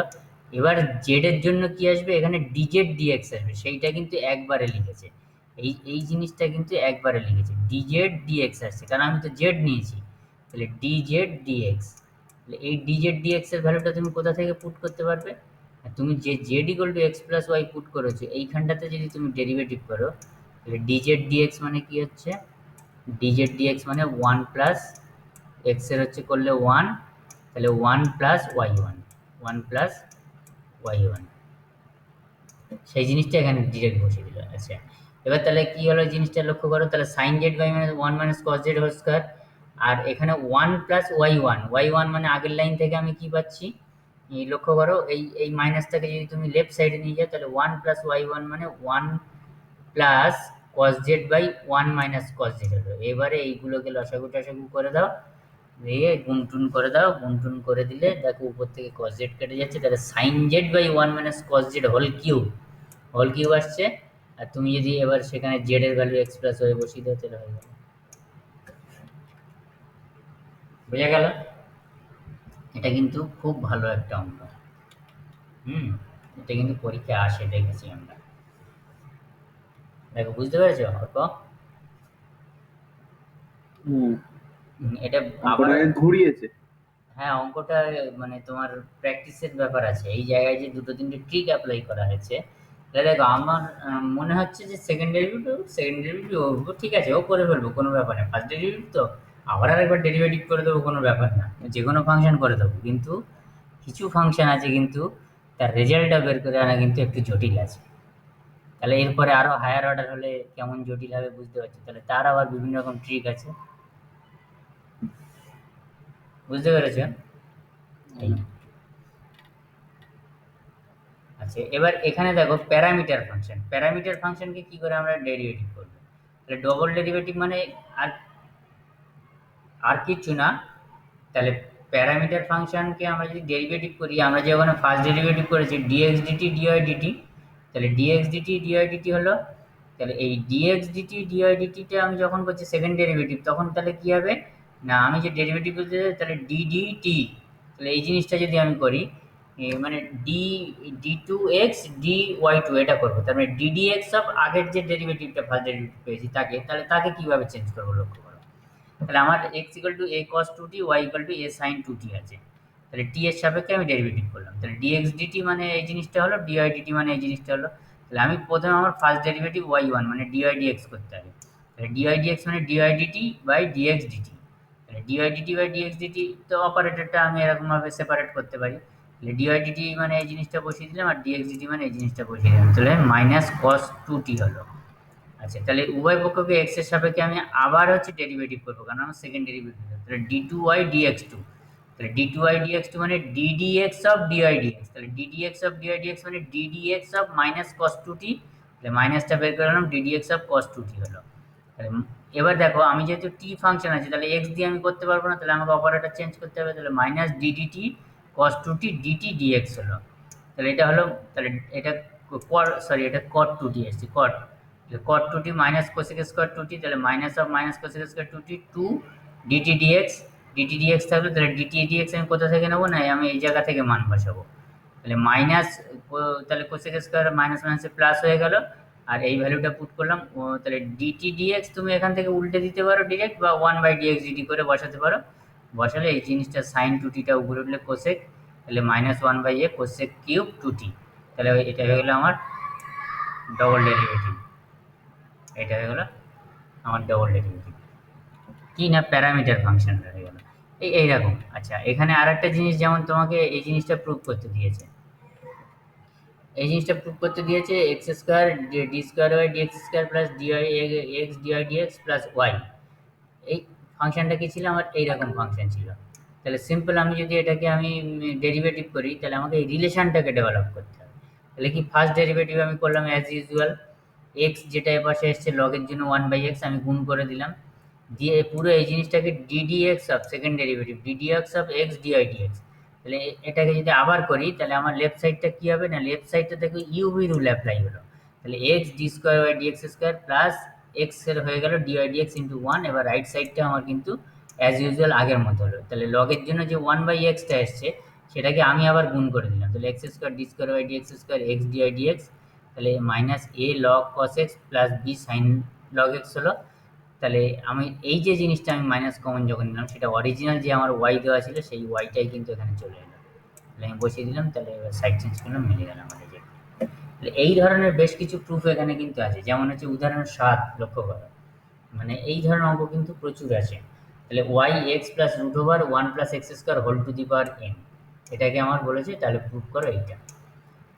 এবার জেডের জন্য কি আসবে, এখানে ডিজেড ডিএক্স আসবে, সেইটা কিন্তু একবারে লিখেছে, এই জিনিসটা কিন্তু একবারে লিখেছে, ডিজেড ডিএক্স আসছে, কারণ আমি তো জেড নিয়েছি, তাহলে ডিজেড ডিএক্স। তাহলে এই ডিজেড ডিএক্স এর ভ্যালুটা তুমি কোথা থেকে পুট করতে পারবে, আর তুমি যে z equal to x plus y put করেছো এইখানটাতে যদি তুমি ডেরিভেটিভ করো, তাহলে ডিজেড ডিএক্স মানে কি হচ্ছে, ডিজেড ডিএক্স মানে ওয়ান প্লাস এক্স এর হচ্ছে করলে ওয়ান, তাহলে one plus y one, one plus y one, সেই জিনিসটা এখানে ডিরেক্ট বসিয়ে দিল। আচ্ছা, এবার তাহলে কি হলো জিনিসটা লক্ষ্য করো, তাহলে sine z by minus one minus cos z whole square, আর এখানে ওয়ান প্লাস ওয়াই ওয়ান মানে আগের লাইন থেকে আমি কি পাচ্ছি, এই লক্ষ্য করো, এই মাইনাসটাকে যদি তুমি লেফট সাইডে নিয়ে যাও তাহলে ওয়ান প্লাস ওয়াই ওয়ান মানে one plus cos z by one minus cos z হলো। এবারে এইগুলোকে লসাগু টসাগু করে দাও, দিয়ে গুণটুন করে দাও, গুণটুন করে দিলে দেখো উপর থেকে কস জেড কেটে যাচ্ছে, তাহলে sine z by one minus cos z whole cube আসছে। আর তুমি যদি এবার সেখানে জেড এর ভ্যালু এক্স প্লাস ওয়াই বসিয়ে দাও তাহলে হয়ে গেল। বোঝা গেল? এটা কিন্তু খুব ভালো একটা অঙ্ক। হুম, এটা কিন্তু পরীক্ষায় আসে, দেখেছি আমরা। দেখো, বুঝতে পেরেছো অর্ক? হুম। এটা আবার, অঙ্কটাকে ঘুরিয়েছে। হ্যাঁ, অঙ্কটা মানে তোমার প্র্যাকটিসের ব্যাপার আছে। এই জায়গায় যে দুটো তিনটে ট্রিক অ্যাপ্লাই করা হয়েছে, তাহলে দেখো আমার মনে হচ্ছে যে সেকেন্ড ডেরিভেটিভ ঠিক আছে, ও করে ফেলবো, কোনো ব্যাপার না। ফার্স্ট ডেরিভেটিভ তো আবার আরেকবার ডেরিভেটিভ করে দেবো, কোনো ব্যাপার না, যে কোনো ফাংশন করে দেবো। কিন্তু কিছু ফাংশন আছে কিন্তু তার রেজাল্টটা বের করে আনা কিন্তু একটু জটিল আছে। তাহলে এরপরে আরো হায়ার অর্ডার হলে কেমন জটিল হবে বুঝতে পারছি। তাহলে তার আবার বিভিন্ন রকম ট্রিক আছে, বুঝতে পেরেছো? এই, আচ্ছা, এবার এখানে দেখো প্যারামিটার ফাংশনকে কি করে আমরা ডেরিভেটিভ করবো। তাহলে ডবল ডেরিভেটিভ মানে আর আর কিছু না। তাহলে প্যারামিটার ফাংশনকে আমরা যদি ডেরিভেটিভ করি, আমরা যে ওখানে ফার্স্ট ডেরিভেটিভ করেছি ডিএক্স ডিটি ডিওয়াই ডিটি, তাহলে ডিএক্স ডিটি ডিওয়াই ডিটি হলো, তাহলে এই ডিএক্স ডিটি ডিওয়াই ডিটিটা আমি যখন করছি সেকেন্ড ডেরিভেটিভ, তখন তাহলে কি হবে না, আমি যে ডেরিভেটিভ করতে যাই তাহলে ডিডিটি, তাহলে এই জিনিসটা যদি আমি করি, মানে ডি ডি2 এক্স ডি ওয়াই 2 এটা করবো, তার মানে ডিডিএক্স অফ আগের যে ডেরিভেটিভটা ফার্স্ট ডেরিভেটিভ পেয়েছি তাকে কিভাবে চেঞ্জ করবো লক্ষ্য করো। তাহলে আমার x equal to a cos two t, y equal to a sine two t আছে। তাহলে টি এর সাপেক্ষে আমি ডেরিভেটিভ করলাম, তাহলে ডিএক্স ডিটি মানে এই জিনিসটা হলো, ডিওয়াই ডিটি মানে এই জিনিসটা হলো। তাহলে আমি প্রথমে আমার ফার্স্ট ডেরিভেটিভ ওয়াই 1 মানে ডিওয়াই ডিএক্স করতে হবে। তাহলে ডিওয়াই ডিএক্স মানে dy dt by dx dt. তাহলে dy dt by dx dt, তো অপারেটরটা আমি এরকমভাবে সেপারেট করতে পারি। তাহলে ডিওয়াই ডিটি মানে এই জিনিসটা বসিয়ে দিলাম, আর ডিএক্স ডিটি মানে এই জিনিসটা বসিয়ে দিলাম, তাহলে মাইনাস কস টু টি হলো। আচ্ছা, তাহলে উভয় পক্ষকে এক্স এর সাপেক্ষে আমি আবার হচ্ছে ডেরিভেটিভ করবো, কারণ আমার সেকেন্ড ডেরিভেটিভ। তাহলে ডি2y dx2, তাহলে ডি2y dx2 মানে ডিডিএক্স অফ ডিওয়াই ডিএক্স, তাহলে ডিডিএক্স অফ ডিওয়াই ডিএক্স মানে ddx of minus cos two t, তাহলে মাইনাসটা বের করলাম, ddx of cos two t হলো। তাহলে এবার দেখো, আমি যেহেতু টি ফাংশন আছে তাহলে এক্স দিয়ে আমি করতে পারবো না, তাহলে আমাকে অপারেটর চেঞ্জ করতে হবে, তাহলে মাইনাস ডিডিটি কস টু টি ডিটি ডিএক্স হলো। তাহলে এটা হলো, তাহলে এটা এটা কট টু টি এসছে, cot two t minus cosec square two t, তাহলে minus of minus cosec square two t two dt dx, dt dx থাকলো, তাহলে ডিটি ডিএক্স আমি কোথা থেকে নেবো, না আমি এই জায়গা থেকে মান বসাবো। তাহলে মাইনাস, তাহলে কোসেক স্কোয়ার মাইনাস মাইনাসে প্লাস হয়ে গেল, আর এই ভ্যালুটা পুট করলাম। তাহলে ডিটি ডিএক্স তুমি এখান থেকে উল্টে দিতে পারো ডিরেক্ট, বা ওয়ান বাই ডিএক্স ডিটি করে বসাতে পারো। বসালে এই জিনিসটা সাইন টু টিটা উপরে উঠলে কোসেক, তাহলে minus one by a cosec cube two t, তাহলে এটা হয়ে গেলো আমার ডবল ডেরিভেটিভ। এটা হয়ে গেলো আমার ডবল ডেরিভেটিভ, কি না প্যারামিটার ফাংশন হয়ে গেল এইরকম। আচ্ছা, এখানে আর একটা জিনিস, যেমন তোমাকে এই জিনিসটা প্রুভ করতে দিয়েছে, x square d square y dx square plus dy x dy dx plus y. এই ফাংশনটা কি ছিল আমার, এইরকম ফাংশন ছিল। তাহলে সিম্পল আমি যদি এটাকে আমি ডেরিভেটিভ করি, তাহলে আমাকে এই রিলেশনটাকে ডেভেলপ করতে হবে। তাহলে কি, ফার্স্ট ডেরিভেটিভ আমি করলাম অ্যাজ ইউজুয়াল, এক্স যেটা এপাশে এসছে লগের জন্য ওয়ান বাই এক্স আমি গুণ করে দিলাম, দিয়ে পুরো এই জিনিসটাকে d dx of second derivative d dx of x dy dx. তাহলে এটাকে যদি আবার করি, তাহলে আমার লেফট সাইডটা কি হবে, না লেফট সাইডটা দেখো ইউভি রুল অ্যাপ্লাই হলো। তাহলে x d square y dx square plus x এর হয়ে গেল ডিওয়াই ডিএক্স ইন্টু ওয়ান। এবার রাইট সাইডটা আমার কিন্তু অ্যাজ ইউজুয়াল আগের মতো হলো। তাহলে লগের জন্য যে ওয়ান বাই এক্সটা এসছে সেটাকে আমি আবার গুণ করে দিলাম, তাহলে x square d square y dx square x dy dx, তাহলে minus a log cos x plus b sine log x হলো। তাহলে আমি এই যে জিনিসটা আমি মাইনাস কমন যখন নিলাম, সেটা অরিজিনাল যে আমার ওয়াই দেওয়া ছিল সেই ওয়াইটাই কিন্তু এখানে চলে এলো। তাহলে আমি বসিয়ে দিলাম, তাহলে এবার সাইড চেঞ্জ করলাম, মিলে গেল আমার এই যে। তাহলে এই ধরনের বেশ কিছু প্রুফ এখানে কিন্তু আছে, যেমন হচ্ছে উদাহরণ 7 লক্ষ্য করো, মানে এই ধরনের অঙ্ক কিন্তু প্রচুর আছে। তাহলে y x plus root over one plus x square whole to the power n, এটাকে আমার বলেছে, তাহলে প্রুফ করো এইটা।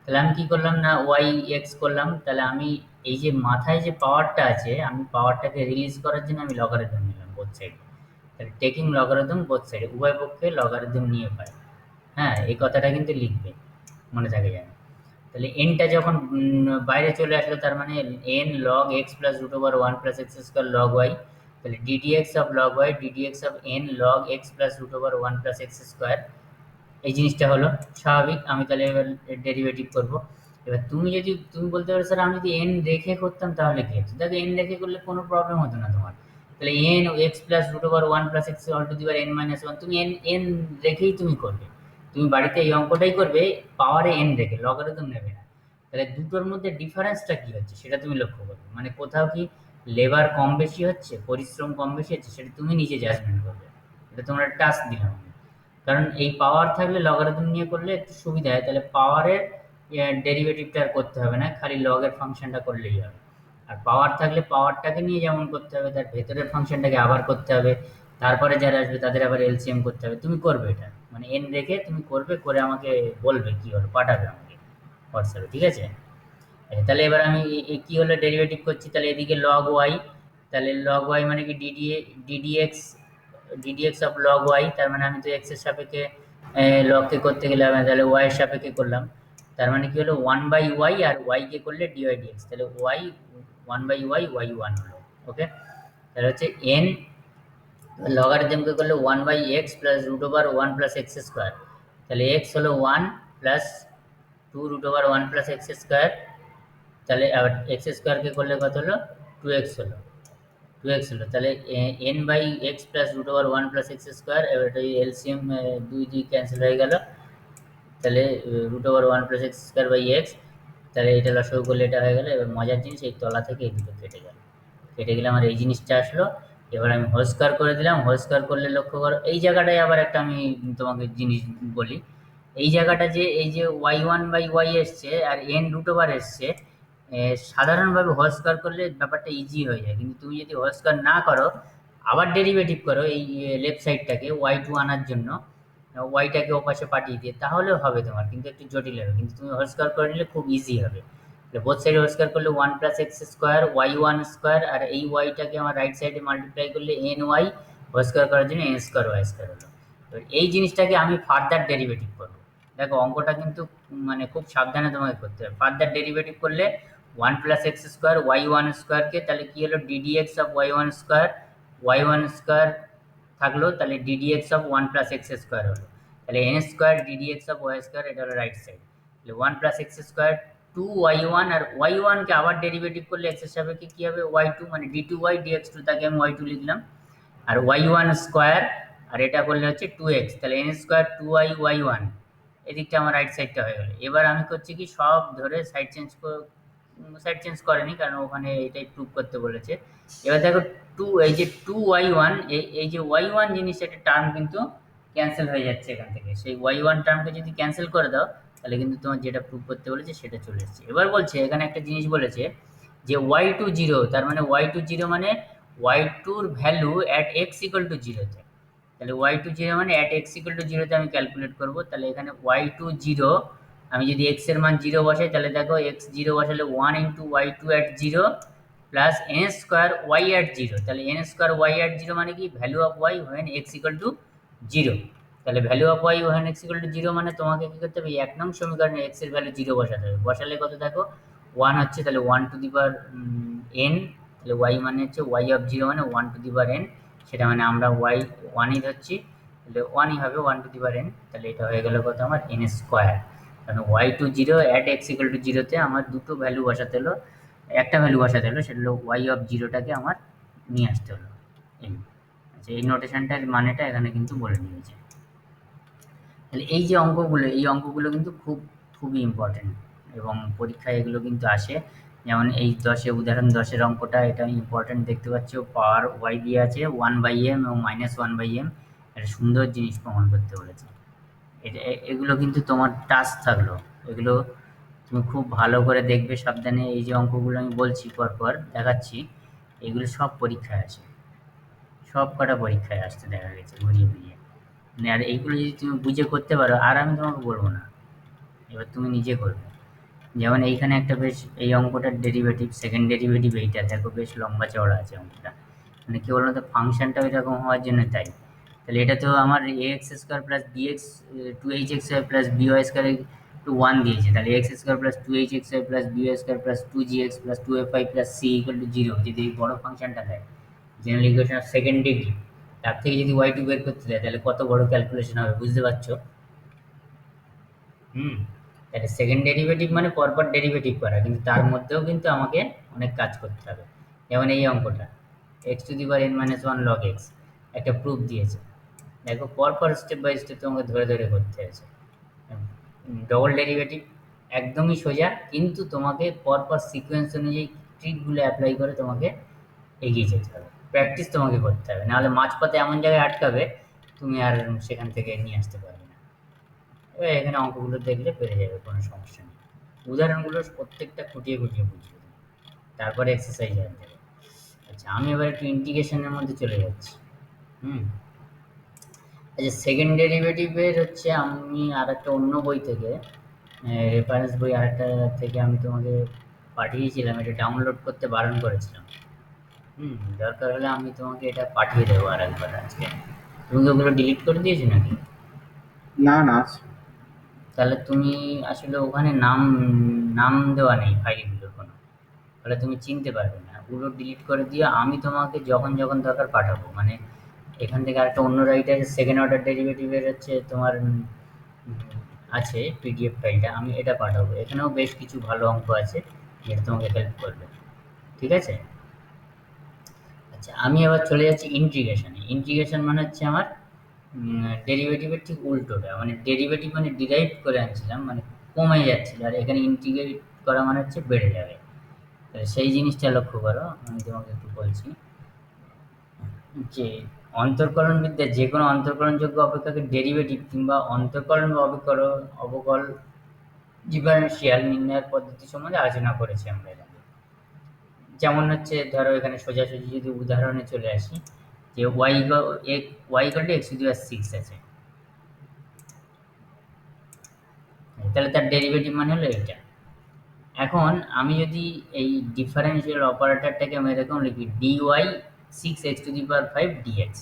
তাহলে আমি কি করলাম না ওয়াই এক্স করলাম, তাহলে আমি এই যে মাথায় যে পাওয়ারটা আছে আমি পাওয়ারটাকে রিলিজ করার জন্য আমি লগারিদম নিলাম বোথ সাইডে। তাহলে টেকিং লগারিদম বোথ সাইডে, উভয় পক্ষে লগারিদম নিয়ে পাই। হ্যাঁ, এই কথাটা কিন্তু লিখবে, মনে থাকে যেন। তাহলে এনটা যখন বাইরে চলে আসলো তার মানে n log x plus root over one plus x square log y. তাহলে ddx of log y ddx of n log x plus root over one plus x square. এই জিনিসটা হলো স্বাভাবিক। আমি তাহলে এবার ডেরিভেটিভ করব। এবার তুমি বলতে পারো স্যার আমি যদি এন রেখে করতাম তাহলে কি হতো, দেখো এন রেখে করলে কোনো প্রবলেম হতো না তোমার। তাহলে n x plus root over one plus x all to the power n minus one, তুমি এন এন রেখেই তুমি করবে। তুমি বাড়িতে এই অঙ্কটাই করবে পাওয়ারে এন রেখে, লগারিদম নেবে না। তাহলে দুটোর মধ্যে ডিফারেন্সটা কি হচ্ছে সেটা তুমি লক্ষ্য করবে, মানে কোথাও কি লেবার কম বেশি হচ্ছে, পরিশ্রম কম বেশি হচ্ছে, সেটা তুমি নিজে জাজমেন্ট করবে। এটা তোমার টাস্ক দিলাম আমি। কারণ এই পাওয়ার থাকলে লগারিদম নিয়ে করলে একটু সুবিধা হয়, তাহলে পাওয়ারের ডেরিভেটিভটা আর করতে হবে না, খালি লগের ফাংশনটা করলেই হবে। আর পাওয়ার থাকলে পাওয়ারটাকে নিয়ে যেমন করতে হবে তার ভেতরের ফাংশনটাকে আবার করতে হবে, তারপরে যারা আসবে তাদের আবার এলসিএম করতে হবে। তুমি করবে এটা, মানে এন রেখে তুমি করবে, করে আমাকে বলবে কি হলো, পাঠাবে আমাকে হোয়াটসঅ্যাপে, ঠিক আছে? তাহলে এবার আমি কি হলো ডেরিভেটিভ করছি, তাহলে এদিকে লগ ওয়াই, তাহলে লগ ওয়াই মানে কি d dx d dx of log y, তার মানে আমি তো এক্স এর সাপেক্ষে লগকে করতে গেলে আমি তাহলে ওয়াই এর সাপেক্ষে করলাম। তার মানে কি হলো ওয়ান বাই ওয়াই, আর ওয়াই কে করলে ডিওয়াই ডিএক্স, তাহলে y one by y y one হলো। ওকে, তাহলে হচ্ছে এন লগারিদমকে করলে one by x plus root over one plus x square. তাহলে এক্স হলো one plus two root over one plus x square. তাহলে আবার এক্স স্কোয়ারকে করলে কত হলো, টু এক্স হলো। টু এক্স হলো, তাহলে n by x plus root over one plus x square. এবার এটা এলসিএম দুই দুই ক্যান্সেল হয়ে গেল, তাহলে root over one plus x square by x. তাহলে এটা লসাগু করলে এটা হয়ে গেল। এবার মজার জিনিস, এই তলা থেকে এই দুটো কেটে গেল, কেটে গেলে আমার এই জিনিসটা আসলো। এবার আমি হোল স্কয়ার করে দিলাম, হোল স্কয়ার করলে লক্ষ্য করো এই জায়গাটায় আবার একটা আমি তোমাকে জিনিস বলি। এই জায়গাটা যে এই যে ওয়াই ওয়ান বাই ওয়াই এসছে আর এন রুট ওভার এসছে, সাধারণভাবে হোল স্কয়ার করলে ব্যাপারটা ইজি হয়ে যায়, কিন্তু তুমি যদি হোল স্কয়ার না করো, আবার ডেরিভেটিভ করো এই লেফট সাইডটাকে ওয়াই টু আনার জন্য, ওয়াইটাকে ওপাশে পাঠিয়ে দিয়ে, তাহলেও হবে তোমার, কিন্তু একটু জটিল হবে। কিন্তু তুমি হোল স্কয়ার করে নিলে খুব ইজি হবে। বোথ সাইড হোল স্কয়ার করলে one plus x square y one square, আর এই ওয়াইটাকে আমার রাইট সাইডে মাল্টিপ্লাই করলে এন ওয়াই, হোল স্কয়ার করার জন্য এন স্কোয়ার ওয়াই স্কোয়ার হলো। এবার এই জিনিসটাকে আমি ফার্দার ডেরিভেটিভ করবো। দেখো অঙ্কটা কিন্তু মানে খুব সাবধানে তোমাকে করতে হবে। ফার্দার ডেরিভেটিভ করলে one plus x square y one স্কোয়ারকে, তাহলে কি হলো ddx of y one square থাকলো, তাহলে ddx of one plus x square হলো। তাহলে n square ddx of y square, এটা হলো রাইট সাইড। তাহলে one plus x square two y one, আর ওয়াই ওয়ানকে আবার ডেরিভেটিভ করলে এক্স এর সাপেক্ষে কি হবে ওয়াই টু, মানে d two y dx two, তাকে আমি ওয়াই টু লিখলাম। আর ওয়াই ওয়ান স্কোয়ার, আর এটা করলে হচ্ছে টু এক্স, তাহলে n square two y y one. এদিকটা আমার রাইট সাইডটা হয়ে গেল। এবার আমি করছি কি সব ধরে সাইড চেঞ্জ করেনি, কারণ ওখানে এটাই প্রুভ করতে বলেছে। এবার দেখো এই যে টু ওয়াই ওয়ান, এই যে ওয়াই ওয়ান জিনিস, একটা টার্ম কিন্তু ক্যান্সেল হয়ে যাচ্ছে এখান থেকে। সেই ওয়াই ওয়ান টার্মকে যদি ক্যান্সেল করে দাও, তাহলে কিন্তু তোমার যেটা প্রুভ করতে বলেছে সেটা চলে এসেছে। এবার বলছে এখানে একটা জিনিস বলেছে যে ওয়াই টু জিরো, তার মানে ওয়াই টু জিরো মানে ওয়াই টুর value at x equal to জিরোতে। তাহলে ওয়াই টু জিরো মানে অ্যাট এক্স ইকুয়াল টু জিরোতে আমি ক্যালকুলেট করবো। তাহলে এখানে ওয়াই টু জিরো, আমি যদি এক্স এর মান জিরো বসাই, তাহলে দেখো এক্স জিরো বসালে one into y two at zero plus n square y at zero. তাহলে n square y at zero মানে কি value of y when x equal to zero. তাহলে value of y when x equal to zero মানে তোমাকে কি করতে হবে, এক নং সমীকরণে এক্স এর ভ্যালু জিরো বসাতে হবে। বসালে কত দেখো ওয়ান হচ্ছে, তাহলে one to the power n, তাহলে ওয়াই মানে হচ্ছে ওয়াই অফ জিরো মানে one to the power n, সেটা মানে আমরা ওয়াই ওয়ানই ধরছি, তাহলে ওয়ানই হবে one to the power n. তাহলে এটা হয়ে গেল কত আমার এন স্কোয়ার। কারণ y two zero at x equal to জিরোতে আমার দুটো ভ্যালু বসাতে হলো, একটা ভ্যালু বসাতে হলো, সেটা হলো ওয়াই অফ জিরোটাকে আমার নিয়ে আসতে হলো এই। আচ্ছা, এই নোটেশনটার মানেটা এখানে কিন্তু বলে নিয়েছে। তাহলে এই যে অঙ্কগুলো, এই অঙ্কগুলো কিন্তু খুবই ইম্পর্টেন্ট, এবং পরীক্ষায় এগুলো কিন্তু আসে। যেমন এই উদাহরণ 10-এর অঙ্কটা, এটা ইম্পর্টেন্ট দেখতে পাচ্ছ, পাওয়ার ওয়াই দিয়ে আছে ওয়ান বাই এম এবং মাইনাস ওয়ান বাই এম, একটা সুন্দর জিনিস প্রমাণ করতে বলেছে। এগুলো কিন্তু তোমার টাস্ক থাকলো, এগুলো তুমি খুব ভালো করে দেখবে সাবধানে। এই যে অঙ্কগুলো আমি বলছি পরপর দেখাচ্ছি, এগুলো সব পরীক্ষায় আসে, সব কটা পরীক্ষায় আসতে দেখা গেছে ঘুরিয়ে ঘুরিয়ে। মানে আর এইগুলো যদি তুমি বুঝে করতে পারো, আর আমি তোমাকে বলবো না, এবার তুমি নিজে করবে। যেমন এইখানে একটা বেশ, এই অঙ্কটার ডেরিভেটিভ, সেকেন্ড ডেরিভেটিভ এইটা দেখো বেশ লম্বা চওড়া আছে অঙ্কটা। মানে কি বলতো, ফাংশনটা এরকম হওয়ার জন্য তাই। তাহলে এটা তো আমার a x square plus b x, two h x y plus b y square two one দিয়েছে। তাহলে x square plus two h x y plus b y square plus two g x plus two f y plus c equal to zero, যদি এই বড় ফাংশনটা দেয়, general equation of second degree, তার থেকে যদি ওয়াই টু বের করতে দেয়, তাহলে কত বড় ক্যালকুলেশন হবে বুঝতে পারছো? হুম। তাহলে সেকেন্ড ডেরিভেটিভ মানে পরপর ডেরিভেটিভ করা, কিন্তু তার মধ্যেও কিন্তু আমাকে অনেক কাজ করতে হবে। যেমন এই অঙ্কটা, x to the power n minus one log x, একটা প্রুফ দিয়েছে। দেখো পরপর স্টেপ বাই স্টেপ তোমাকে ধরে ধরে করতে হয়েছে। ডবল ডেরিভেটিভ একদমই সোজা, কিন্তু তোমাকে পরপর সিকোয়েন্স অনুযায়ী ট্রিকগুলো অ্যাপ্লাই করে তোমাকে এগিয়ে যেতে হবে। প্র্যাকটিস তোমাকে করতে হবে, নাহলে মাঝপথে এমন জায়গায় আটকাবে তুমি আর সেখান থেকে নিয়ে আসতে পারবে না। এবার এখানে অঙ্কগুলো দেখলে পেরে যাবে, কোনো সমস্যা নেই। উদাহরণগুলো প্রত্যেকটা খুঁটিয়ে খুঁটিয়ে বুঝবে, তারপরে এক্সারসাইজ হয়ে যাবে। আচ্ছা, আমি এবার একটু ইন্টিগ্রেশনের মধ্যে চলে যাচ্ছি। হুম। আচ্ছা, সেকেন্ড ডেরিভেটিভের হচ্ছে আমি আর একটা অন্য বই থেকে, রেফারেন্স বই আরেকটা থেকে আমি তোমাকে পাঠিয়েছিলাম, এটা ডাউনলোড করতে বারণ করেছিলাম। দরকার হলে আমি তোমাকে এটা পাঠিয়ে দেবো আর একবার আজকে। তুমি কি ওগুলো ডিলিট করে দিয়েছো নাকি? না না আছে। তাহলে তুমি আসলে ওখানে নাম নাম দেওয়া নেই ফাইলগুলোর কোনো, তাহলে তুমি চিনতে পারবে না। ওগুলো ডিলিট করে দিয়ে আমি তোমাকে যখন যখন দরকার পাঠাবো, মানে এখান থেকে আরেকটা অন্য রাইটারের সেকেন্ড অর্ডার ডেরিভেটিভের হচ্ছে তোমার আছে পিডিএফ ফাইলটা, আমি এটা পাঠাবো। এখানেও বেশ কিছু ভালো অঙ্ক আছে যেটা তোমাকে হেল্প করবে। ঠিক আছে? আচ্ছা, আমি এবার চলে যাচ্ছি ইন্টিগ্রেশনে। ইন্টিগ্রেশন মানে হচ্ছে আমার ডেরিভেটিভের ঠিক উল্টোটা, মানে ডেরিভেটিভ মানে ডিরাইভ করে আনছিলাম, মানে কমে যাচ্ছিল, আর এখানে ইন্টিগ্রেট করা মানে হচ্ছে বেড়ে যাবে। তাহলে সেই জিনিসটা লক্ষ্য করো, আমি তোমাকে একটু বলছি যে অন্তর্কলনবিদ্যায় যে কোনো অন্তর্কলনযোগ্য অপেক্ষকের ডেরিভেটিভ কিংবা অন্তর্কলন বা অবকল ডিফারেনশিয়াল নির্ণয়ের পদ্ধতি সম্বন্ধে আলোচনা করেছি আমরা এর আগে। যেমন হচ্ছে ধরো এখানে সোজাসুজি যদি উদাহরণে চলে আসি, যে y equal to x to the power six আছে, তাহলে তার ডেরিভেটিভ মানে হলো এটা। এখন আমি যদি এই ডিফারেনশিয়াল অপারেটরটাকে আমি এরকম লিখি, dy six x to the power five dx.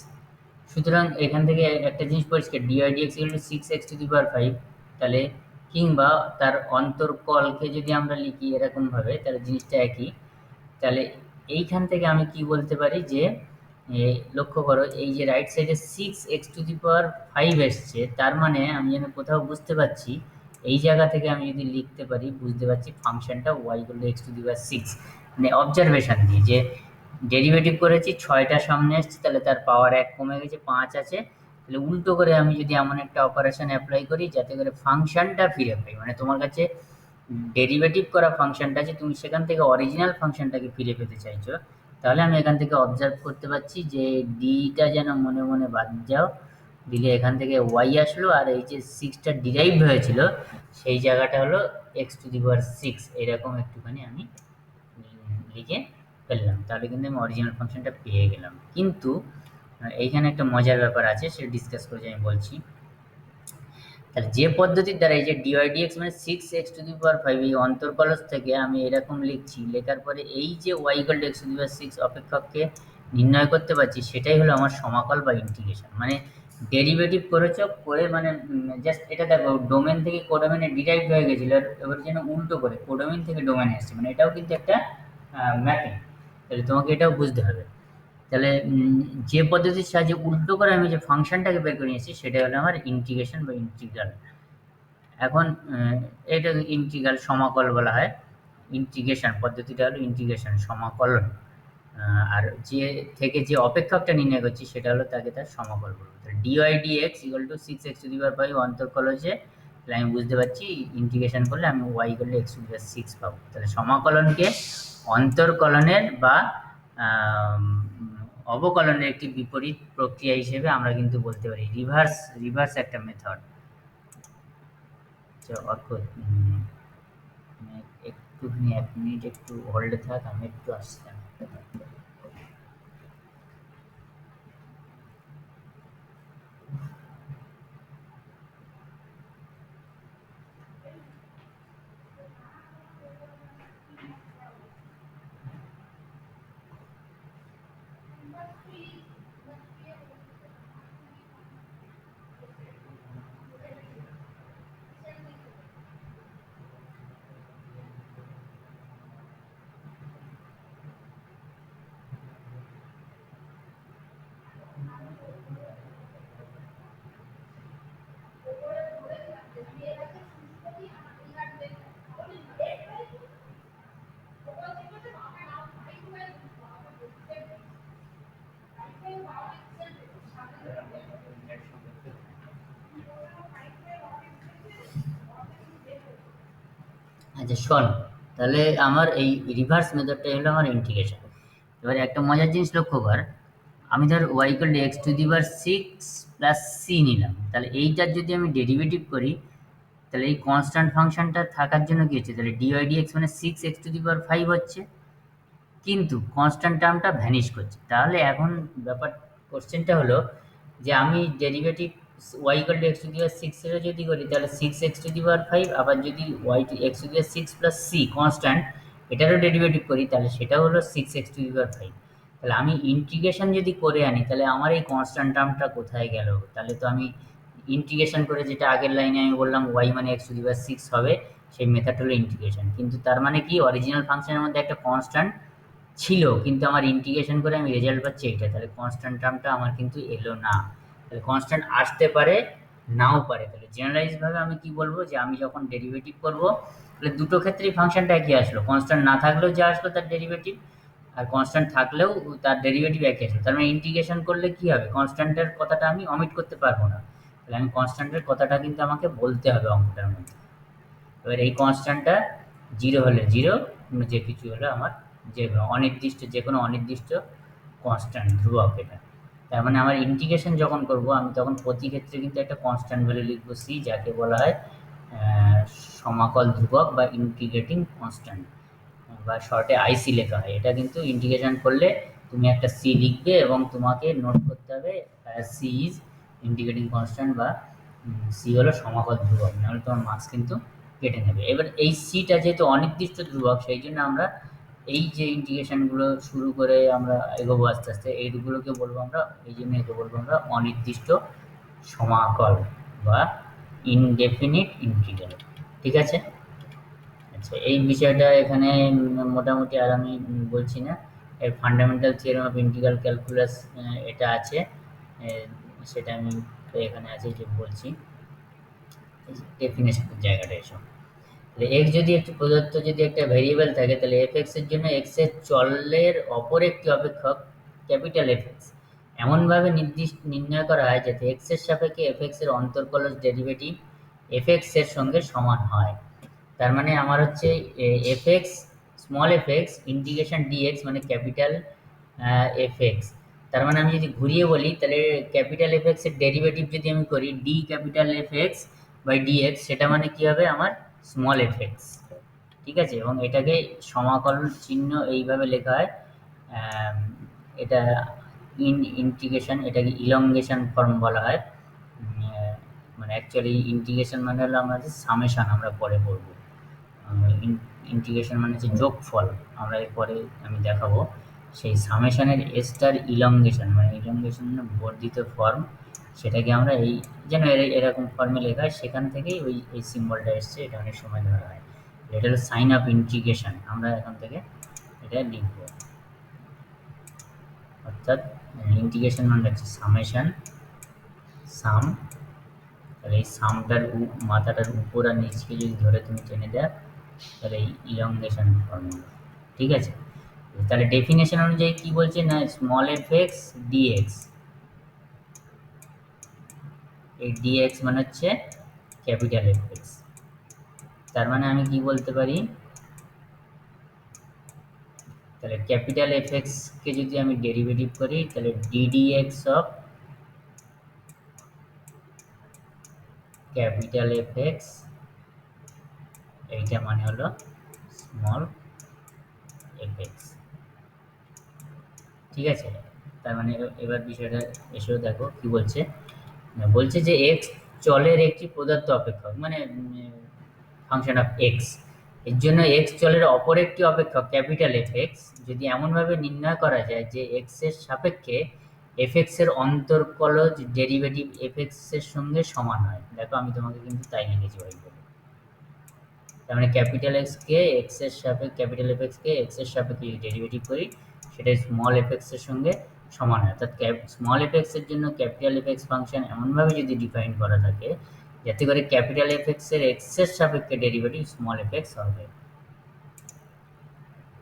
সুতরাং এখান থেকে একটা জিনিস পরিষ্কার, dy dx equal to six x to the power five. তাহলে কিংবা তার অন্তর্কলকে যদি আমরা লিখি এরকমভাবে, তাহলে জিনিসটা একই। তাহলে এইখান থেকে আমি কি বলতে পারি যে লক্ষ্য করো, এই যে রাইট সাইডে six x to the power five এসছে, তার মানে আমি যেন কোথাও বুঝতে পারছি, এই জায়গা থেকে আমি যদি লিখতে পারি বুঝতে পারছি ফাংশনটা y equal to x to the power six, মানে অবজারভেশন দিয়ে যে ডেরিভেটিভ করেছি, ছয়টা সামনে এসছে, তাহলে তার পাওয়ার এক কমে গেছে, পাঁচ আছে। তাহলে উল্টো করে আমি যদি এমন একটা অপারেশন অ্যাপ্লাই করি যাতে করে ফাংশনটা ফিরে পাই, মানে তোমার কাছে ডেরিভেটিভ করা ফাংশনটা আছে, তুমি সেখান থেকে অরিজিনাল ফাংশনটাকে ফিরে পেতে চাইছো, তাহলে আমি এখান থেকে অবজার্ভ করতে পারছি যে ডিটা যেন মনে মনে বাদ যাও, দিলে এখান থেকে ওয়াই আসলো, আর এই যে সিক্সটা ডিরাইভ হয়েছিল সেই জায়গাটা হলো x to the power six, এরকম একটুখানি আমি লিখে ফেললাম, তাহলে কিন্তু আমি অরিজিনাল ফাংশনটা পেয়ে গেলাম। কিন্তু এইখানে একটা মজার ব্যাপার আছে, সেটা ডিসকাস করে আমি বলছি। তাহলে যে পদ্ধতির দ্বারা এই যে ডিওয়াই মানে six x to the power five, এই অন্তর্কলজ থেকে আমি এরকম লিখছি, লেখার পরে এই যে y equal to x to the power six অপেক্ষককে নির্ণয় করতে পারছি, সেটাই হলো আমার সমাকল বা ইন্টিগ্রেশন। মানে ডেরিভেটিভ করেছো, করে মানে জাস্ট এটা দেখো, ডোমেন থেকে কোডোমেনে ডিরাইভ হয়ে গেছিলো, এবার যেন উল্টো করে কোডোমেন থেকে ডোমেনে আসছে, মানে এটাও কিন্তু একটা ম্যাপিং। তাহলে তোমাকে এটাও বুঝতে হবে। তাহলে যে পদ্ধতির সাহায্যে উল্টো করে আমি যে ফাংশনটাকে বের করে নিয়েছি, সেটা হলো আমার ইন্টিগ্রেশন বা ইন্টিগ্রাল। এখন এটা ইন্টিগ্রাল সমাকল বলা হয়। ইন্টিগ্রেশন পদ্ধতিটা হলো ইন্টিগ্রেশন সমাকলন। আর যে থেকে যে অপেক্ষকটা নির্ণয় করছি সেটা হলো তাকে তার সমাকল বলবো। তাহলে dy dx equal to six x to the power five অন্তর্কলজে, তাহলে আমি বুঝতে পারছি ইন্টিগ্রেশন করলে আমি y equal to x to the power six পাবো। তাহলে সমাকলনকে অন্তর্কলনের বা আম, অবকলনের একটি বিপরীত প্রক্রিয়া হিসেবে আমরা কিন্তু বলতে পারি, রিভার্স রিভার্স একটা মেথড। অর্থাৎ মানে একটুখানি এক মিনিট একটু হোল্ডে থাক, আমি একটু আসলাম। আচ্ছা শোন, তাহলে আমার এই রিভার্স মেথডটাই হলো আমার ইন্টিগ্রেশন। এবারে একটা মজার জিনিস লক্ষ্য কর, আমি ধর y equal to x to the power six plus c নিলাম, তাহলে এইটার যদি আমি ডেরিভেটিভ করি, তাহলে এই কনস্ট্যান্ট ফাংশনটা থাকার জন্য কি হচ্ছে, তাহলে ডিওয়াই ডিএক্স মানে six x to the power five হচ্ছে, কিন্তু কনস্ট্যান্ট টার্মটা ভ্যানিশ করছে। তাহলে এখন ব্যাপার, কোশ্চেনটা হলো যে আমি derivative y equal to x to the power সিক্সেরও যদি করি, তাহলে six x to the power five, আবার যদি y to x to the power six plus c constant এটারও ডেরিভেটিভ করি, তাহলে সেটাও হলো six x to the power five. তাহলে আমি ইন্টিগ্রেশন যদি করে আনি, তাহলে আমার এই কনস্ট্যান্ট টার্মটা কোথায় গেল? তাহলে তো আমি ইন্টিগ্রেশন করে, যেটা আগের লাইনে আমি বললাম ওয়াই মানে x to the power six হবে, সেই মেথড হলো ইন্টিগ্রেশন। কিন্তু তার মানে কি, অরিজিনাল ফাংশনের মধ্যে একটা কনস্ট্যান্ট ছিল, কিন্তু আমার ইন্টিগ্রেশন করে আমি রেজাল্ট পাচ্ছি এইটা, তাহলে কনস্ট্যান্ট টার্মটা আমার কিন্তু এলো না। তাহলে কনস্ট্যান্ট আসতে পারে, নাও পারে। তাহলে জেনারেলাইজ ভাবে আমি কি বলবো, যে আমি যখন ডেরিভেটিভ করব, তাহলে দুটো ক্ষেত্রেই ফাংশনটা একই আসলো, কনস্ট্যান্ট না থাকলেও যা আসলো তার ডেরিভেটিভ, আর কনস্ট্যান্ট থাকলেও তার ডেরিভেটিভ একই আসলো। তার মানে ইন্টিগ্রেশন করলে কি হবে, কনস্ট্যান্টের কথাটা আমি অমিট করতে পারবো না, তাহলে আমি কনস্ট্যান্টের কথাটা কিন্তু আমাকে বলতে হবে অঙ্কটার মধ্যে। এবার এই কনস্ট্যান্টটা জিরো হলে জিরো, যে কিছু হলে আমার যে অনির্দিষ্ট, যে কোনো অনির্দিষ্ট কনস্ট্যান্ট ধ্রুবক এটা। তার মানে আমার ইন্টিগ্রেশন যখন করব, আমি তখন প্রতি ক্ষেত্রে কিন্তু একটা কনস্ট্যান্ট ভ্যালু লিখবো সি, যাকে বলা হয় সমাকল ধ্রুবক বা ইন্টিগ্রেটিং কনস্ট্যান্ট, বা শর্টে আইসি লেখা হয়। এটা কিন্তু ইন্টিগ্রেশন করলে তুমি একটা সি লিখবে এবং তোমাকে নোট করতে হবে সি ইজ ইন্টিগ্রেটিং কনস্ট্যান্ট, বা সি হলো সমাকল ধ্রুবক, নাহলে তোমার মার্কস কিন্তু কেটে নেবে। এবার এই সিটা যেহেতু অনির্দিষ্ট ধ্রুবক, সেই জন্য আমরা এই যে ইন্টিগ্রেশনগুলো শুরু করে আমরা এগোবো আস্তে আস্তে, এইগুলোকে বলবো আমরা, এই জন্য একে বলবো আমরা অনির্দিষ্ট সমাকল বা ইনডেফিনিট ইন্টিগ্রাল। ঠিক আছে? আচ্ছা, এই বিষয়টা এখানে মোটামুটি আর আমি বলছি না। এর fundamental theorem of integral calculus এটা আছে, সেটা আমি এখানে আছে যে বলছি, ডেফিনেশনের জায়গাটা এসব। এক্স যদি একটি প্রদত্ত, যদি একটা ভেরিয়েবল থাকে, তাহলে এফ এক্স এর জন্য এক্স এর চলের অপর একটি অপেক্ষক ক্যাপিটাল এফ এক্স এমনভাবে নির্ণয় করা হয় যাতে এক্স এর সাপেক্ষে এফ এক্স এর অন্তর্কলজ ডেরিভেটিভ এফ এক্স এর সঙ্গে সমান হয়। তার মানে আমার হচ্ছে f x, small f x integration dx মানে ক্যাপিটাল এফ এক্স। তার মানে আমি যদি ঘুরিয়ে বলি, তাহলে ক্যাপিটাল এফ এক্স এর ডেরিভেটিভ যদি আমি করি d capital f x by dx, সেটা মানে কি হবে আমার স্মল এফ এক্স। ঠিক আছে? এবং এটাকে সমাকলন চিহ্ন এইভাবে লেখা হয়, আম, এটা ইন্টিগ্রেশন, এটাকে ইলংগেশন ফর্ম বলা হয়। মানে অ্যাকচুয়ালি ইন্টিগ্রেশন মানে হলো আমাদের সামেশন, আমরা পরে পড়বো। ইন্টিগ্রেশন মানে হচ্ছে যোগফল, আমরা এরপরে আমি দেখাবো। সেই সামেশনের এসটার ইলংগেশন মানে ইলংগেশন মানে বর্ধিত ফর্ম, সেটাকে আমরা এই যেন এরকম ফর্মে লেখা হয়, সেখান থেকেই ওই এই সিম্বলটা এসছে, এটা অনেক সময় ধরা হয়। এটা হলো সাইন অফ ইন্টিগ্রেশন, আমরা এখান থেকে এটা লিখব। অর্থাৎ ইন্টিগ্রেশন মানে হচ্ছে সামেশন, সাম, তাহলে এই সামটার মাথাটার উপর আর নিচকে যদি ধরে তুমি টেনে দেয়, তাহলে এই ইলংগেশন ফর্মুলা। ঠিক আছে? তাহলে ডেফিনেশন অনুযায়ী কি বলছে না, স্মল এফ এক্স ডিএক্স, এই ডিএক্স মানে হচ্ছে ক্যাপিটাল এফ এক্স। তার মানে আমি কি বলতে পারি, তাহলে ক্যাপিটাল এফ এক্স কে যদি আমি ডেরিভেটিভ করি, তাহলে ddx of capital f x, এইটা মানে হলো স্মল এফ এক্স। ঠিক আছে? তার মানে এবার বিষয়টা এসেও দেখো কি বলছে, বলছে যে এক্স চলের একটি প্রদত্ত অপেক্ষক, মানে ফাংশন অফ এক্স, এর জন্য এক্স চলের অপর একটি অপেক্ষক ক্যাপিটাল এফ এক্স যদি এমনভাবে নির্ণয় করা যায় যে এক্স এর সাপেক্ষে এফ এক্স এর অন্তর্কলজ ডেরিভেটিভ এফ এক্স এর সঙ্গে সমান হয়। দেখো আমি তোমাকে কিন্তু তাই লিখেছি ভাই বলে। তার মানে ক্যাপিটাল এক্স কে এক্স এর সাপেক্ষে, ক্যাপিটাল এফ এক্স কে এক্স এর সাপেক্ষে ডেরিভেটিভ করি, সেটা স্মল এফ এক্স এর সঙ্গে সমান হয়। অর্থাৎ স্মল এফ এক্স এর জন্য ক্যাপিটাল এফ এক্স ফাংশন এমনভাবে যদি ডিফাইন করা থাকে যাতে করে ক্যাপিটাল এফ এক্স এর এক্স এর সাপেক্ষে ডেরিভেটিভ স্মল এফ এক্স হবে।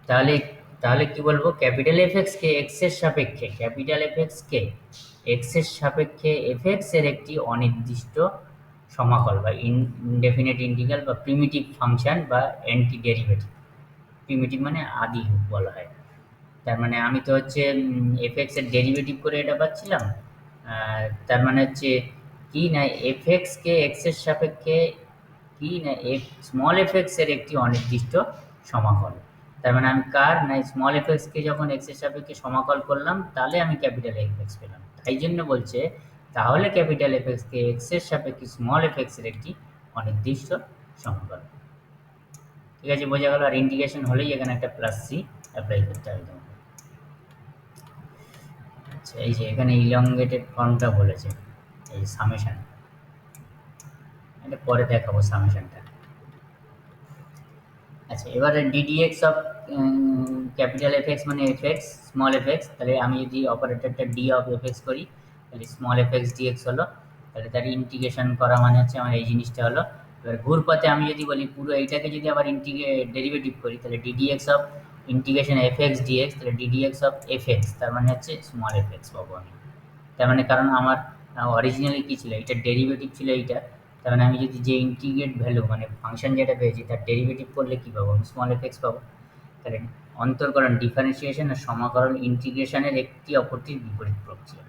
তাহলে তাহলে কি বলবো, ক্যাপিটাল এফ এক্স কে এক্স এর সাপেক্ষে, ক্যাপিটাল এফ এক্স কে এক্স এর সাপেক্ষে এফ এক্স এর একটি অনির্দিষ্ট সমাকল বা ইনডেফিনিট ইন্টিগ্রাল বা প্রিমিটিভ ফাংশন বা অ্যান্টি ডেরিভেটিভ। প্রিমিটিভ মানে আদি বলা হয়। তার মানে আমি তো হচ্ছে এফএক্স এর ডেরিভেটিভ করে এটা পাচ্ছিলাম। তার মানে হচ্ছে কি না, এফএক্স কে এক্স এর সাপেক্ষে কি না স্মল এফএক্স এর একটি অনির্দিষ্ট সমাকল। তার মানে আমি কার না স্মল এফএক্স কে যখন এক্স এর সাপেক্ষে সমাকল করলাম তাহলে আমি ক্যাপিটাল এফএক্স পেলাম। তাই জন্য বলছে তাহলে ক্যাপিটাল এফএক্স কে এক্স এর সাপেক্ষে স্মল এফএক্স এর একটি অনির্দিষ্ট সমাকল। ঠিক আছে, বোঝা গেল। আর ইন্টিগ্রেশন হলেই এখানে একটা প্লাস সি অ্যাপ্লাই করতে হবে তোমাকে। আচ্ছা, এই যে এখানে ইলংগেটেড ফর্মটা বলেছে, এই সামেশন, এটা পরে দেখাবো সামেশনটা। আচ্ছা, এবারে ডিডিএক্স অফ ক্যাপিটাল এফএক্স মানে এফএক্স স্মল এফএক্স, তাহলে আমি যদি অপারেটরটা ডি অফ এফএক্স করি তাহলে স্মল এফএক্স ডিএক্স হলো। তাহলে তার ইন্টিগ্রেশন করা মানে হচ্ছে আমার এই জিনিসটা হলো। এবার ঘুরপথে আমি যদি বলি পুরো এইটাকে যদি আবার ডেরিভেটিভ করি তাহলে ddx of integration f x dx, তাহলে ডিডিএক্স অফ এফএক্স তার মানে হচ্ছে স্মল এফএক্স পাবো আমি। তার মানে কারণ আমার অরিজিনালি কী ছিল, এটার ডেরিভেটিভ ছিল এইটা। তার মানে আমি যদি যে ইন্টিগ্রেট ভ্যালু মানে ফাংশন যেটা পেয়েছি তার ডেরিভেটিভ করলে কী পাবো, আমি স্মল এফএক্স পাবো। তাহলে অন্তর্করণ ডিফারেন্সিয়েশন আর সমাকলন ইন্টিগ্রেশনের একটি অপরটির বিপরীত প্রক্রিয়া।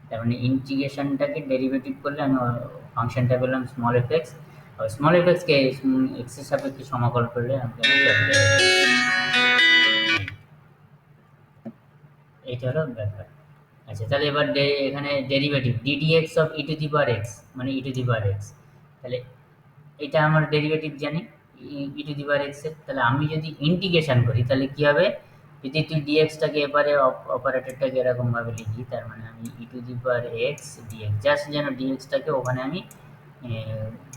তার মানে ইন্টিগ্রেশনটাকে ডেরিভেটিভ করলে আমি ফাংশনটা পেলাম স্মল এফএক্স, আর স্মল এফএক্সকে এক্স এর সাপেক্ষে সমাকল করলে আমি পেলাম ক্যাপিটাল এফএক্স। এইটা হলো ব্যাপার। আচ্ছা, তাহলে এবার এখানে derivative d dx of E to the power x মানে ই টু দি পাওয়ার এক্স, তাহলে এটা আমার ডেরিভেটিভ জানি ই টু দি পাওয়ার এক্স এর। তাহলে আমি যদি ইন্টিগ্রেশন করি তাহলে কি হবে, যদি তুই ডিএক্সটাকে এবারে অপারেটরটাকে এরকমভাবে লিখি, তার মানে আমি e to the power x dx just যেন ডিএক্সটাকে ওখানে আমি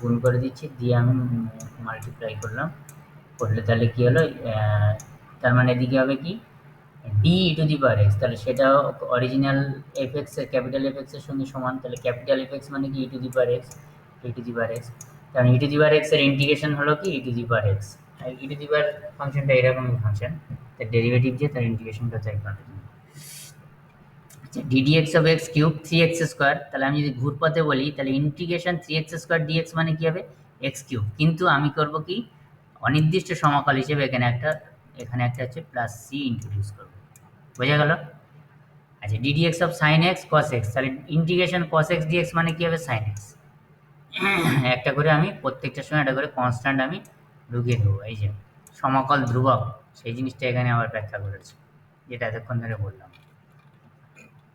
গুণ করে দিচ্ছি, দিয়ে আমি মাল্টিপ্লাই করলাম, করলে তাহলে কি হলো, তার মানে এদিকে হবে কি d e to the power x, তাহলে সেটা অরিজিনাল এফএক্স এর ক্যাপিটাল এফএক্স এর সঙ্গে সমান। তাহলে ক্যাপিটাল এফএক্স মানে কি e to the power x, e to the power x. কারণ e to the power x এর ইন্টিগ্রেশন হলো কি e to the power x. আর ই টু দি পাওয়ার ফাংশনটা এরকমই ফাংশন, তার ডেরিভেটিভ যে তার ইন্টিগ্রেশনটা তাই কারণে। আচ্ছা, d dx of x cube three x square, তাহলে আমি যদি ঘুরপথে বলি তাহলে integration three x square dx মানে কি হবে এক্স কিউব, কিন্তু আমি করব কি অনির্দিষ্ট সমাকল হিসেবে এখানে একটা হচ্ছে প্লাস সি ইন্ট্রোডিউস করবো। বোঝা গেল? আচ্ছা, d dx of sine x cos x, তাহলে ইন্টিগ্রেশন কস এক্স ডিএক্স মানে কি হবে সাইন এক্স। একটা করে আমি প্রত্যেকটার সময় একটা করে কনস্ট্যান্ট আমি ঢুকিয়ে দেবো। এই যে সমাকল ধ্রুবক, সেই জিনিসটা এখানে আবার ব্যাখ্যা করেছি যেটা এতক্ষণ ধরে বললাম।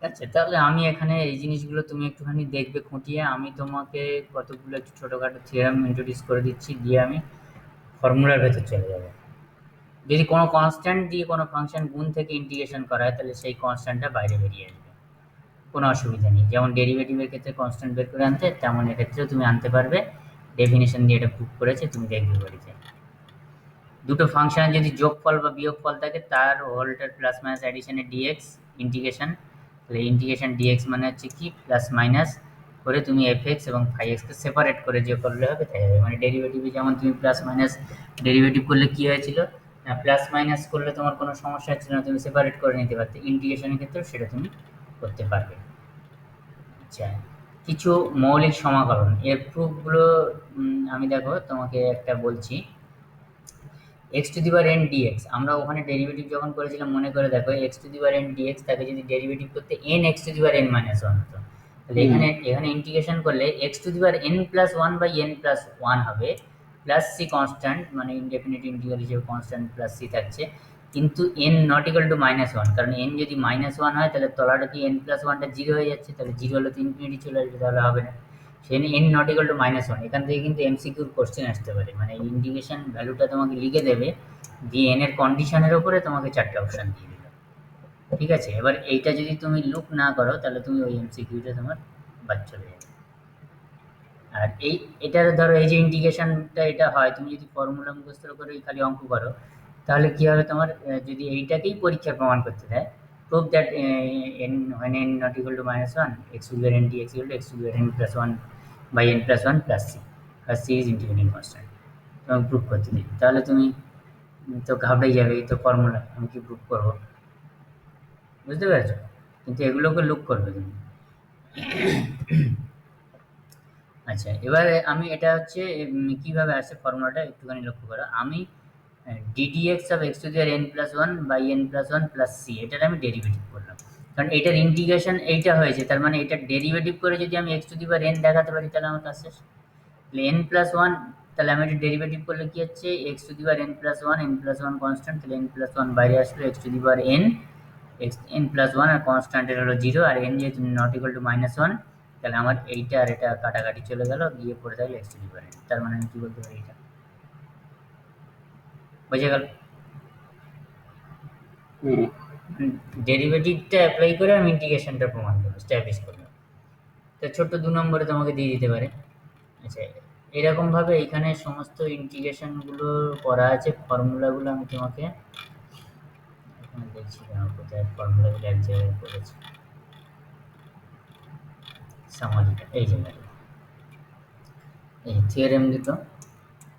আচ্ছা, তাহলে আমি এখানে এই জিনিসগুলো তুমি একটুখানি দেখবে খুঁটিয়ে, আমি তোমাকে কতগুলো একটু ছোটোখাটো থিওরেম ইন্ট্রোডিউস করে দিচ্ছি, দিয়ে আমি ফর্মুলার ভেতর চলে যাবো। যদি কোনো কনস্ট্যান্ট দিয়ে কোনো ফাংশন গুণ থেকে ইন্টিগ্রেশন করা হয় তাহলে সেই কনস্ট্যান্টটা বাইরে বেরিয়ে আসবে, কোনো অসুবিধা নেই। যেমন ডেরিভেটিভের ক্ষেত্রে কনস্ট্যান্ট বের করে আনতে, তেমন এক্ষেত্রেও তুমি আনতে পারবে। ডেফিনেশন দিয়ে এটা প্রুভ করেছে, তুমি দেখবে বাড়িতে। দুটো ফাংশনের যদি যোগফল বা বিয়োগফল থাকে তার হোলটার প্লাস মাইনাস অ্যাডিশনে ডিএক্স ইন্টিগ্রেশন, তাহলে ইন্টিগ্রেশন ডিএক্স মানে হচ্ছে কি প্লাস মাইনাস করে তুমি এফ এক্স এবং ফাই এক্সকে সেপারেট করে যে করলে হবে তাই হবে। মানে ডেরিভেটিভে যেমন তুমি প্লাস মাইনাস ডেরিভেটিভ করলে কী হয়েছিল না, প্লাস মাইনাস করলে তোমার কোনো সমস্যা হচ্ছিল না, তুমি সেপারেট করে নিতে পারতে। ইন্টিগ্রেশনের ক্ষেত্রেও সেটা তুমি করতে পারবে। আচ্ছা, কিছু মৌলিক সমাকলন এর প্রুফগুলো আমি দেখো তোমাকে একটা বলছি। X to the power n dx, আমরা ওখানে ডেরিভেটিভ যখন করেছিলাম মনে করে দেখো, x to the power n dx তাকে যদি ডেরিভেটিভ করতে n x to the power n minus one হতো, তাহলে এখানে এখানে ইন্টিগ্রেশন করলে x to the power n plus one by n plus one হবে, প্লাস সি কনস্ট্যান্ট মানে ইনডেফিনিট ইন্টিগ্রাল হিসেবে কনস্ট্যান্ট প্লাস সি থাকছে, কিন্তু n not equal two minus one, কারণ এন যদি মাইনাস ওয়ান হয় তাহলে তলাটা কি এন প্লাস ওয়ানটা জিরো হয়ে যাচ্ছে, তাহলে জিরো হলে তো ইনফিনিটি চলে আসবে, তাহলে হবে না। সেখানে N not equal two minus one, এখান থেকে কিন্তু এমসিকিউর কোশ্চেন আসতে পারে, মানে ইন্টিগ্রেশন ভ্যালুটা তোমাকে লিখে দেবে, দিয়ে এন এর কন্ডিশনের ওপরে তোমাকে চারটে অপশান দিয়ে দিল। ঠিক আছে, এবার এইটা যদি তুমি লুক না করো তাহলে তুমি ওই এমসিকিউটা তোমার বাদ চলে যাবে। আর এটার ধরো এই যে ইন্টিগ্রেশনটা এটা হয়, তুমি যদি ফর্মুলা মুখস্থ করে খালি অঙ্ক করো তাহলে কি হবে তোমার, যদি এইটাকেই পরীক্ষার প্রমাণ করতে দেয়, prove that N when n not equal to minus 1 x to the power n dx equal to x to the power n plus 1 by n plus 1 plus c, আর c is independent constant, তোমাকে prove করতে দিই, তাহলে তুমি তো ঘাবড়ে যাবে, এই তো ফর্মুলা আমি কি প্রুভ করবো, বুঝতে পেরেছো? কিন্তু এগুলোকে লুক করবে তুমি। আচ্ছা, এবারে আমি এটা হচ্ছে কিভাবে আসে ফর্মুলাটা একটুখানি লক্ষ্য করো। আমি ddx of x to the power n plus 1 by n plus 1 plus c এটার আমি ডেরিভেটিভ করলাম। কারণ এটার ইন্টিগ্রেশন এইটা হয়েছে, তার মানে এটার ডেরিভেটিভ করে যদি আমি x to the power n দেখাতে পারি তাহলে আমার কাজ শেষ। তাহলে n plus 1, তাহলে আমি এটা ডেরিভেটিভ করলে কি হচ্ছে x to the power n plus 1, n plus 1 constant, তাহলে n plus 1 বাইরে আসলো, x to the power n, n plus 1 আর কনস্ট্যান্টের হলো 0, আর n যেহেতু নট ইকুয়াল টু -1, তাহলে আমার এইটা আর এটা কাটাকাটি চলে গেল, গিয়ে পড়ে থাকলো x to the power n। তার মানে আমি কি বলতে পারি, এটা বুঝে গেল? হুম। ডেরিভেটিভটা অ্যাপ্লাই করে আমি ইন্টিগ্রেশনটা প্রমাণ করবো, স্ট্যাবলিশ করবো। তো ছোট্ট 2 নম্বরে তোমাকে দিয়ে দিতে পারে। আচ্ছা, এরকমভাবে এখানে সমস্ত ইন্টিগ্রেশনগুলো করা আছে, ফর্মুলাগুলো আমি তোমাকে এখানে দেখছি না কোথায় ফর্মুলাগুলো এক জায়গায় করেছি, সামারিটা এই জায়গায়। এই থিওরেম দিত,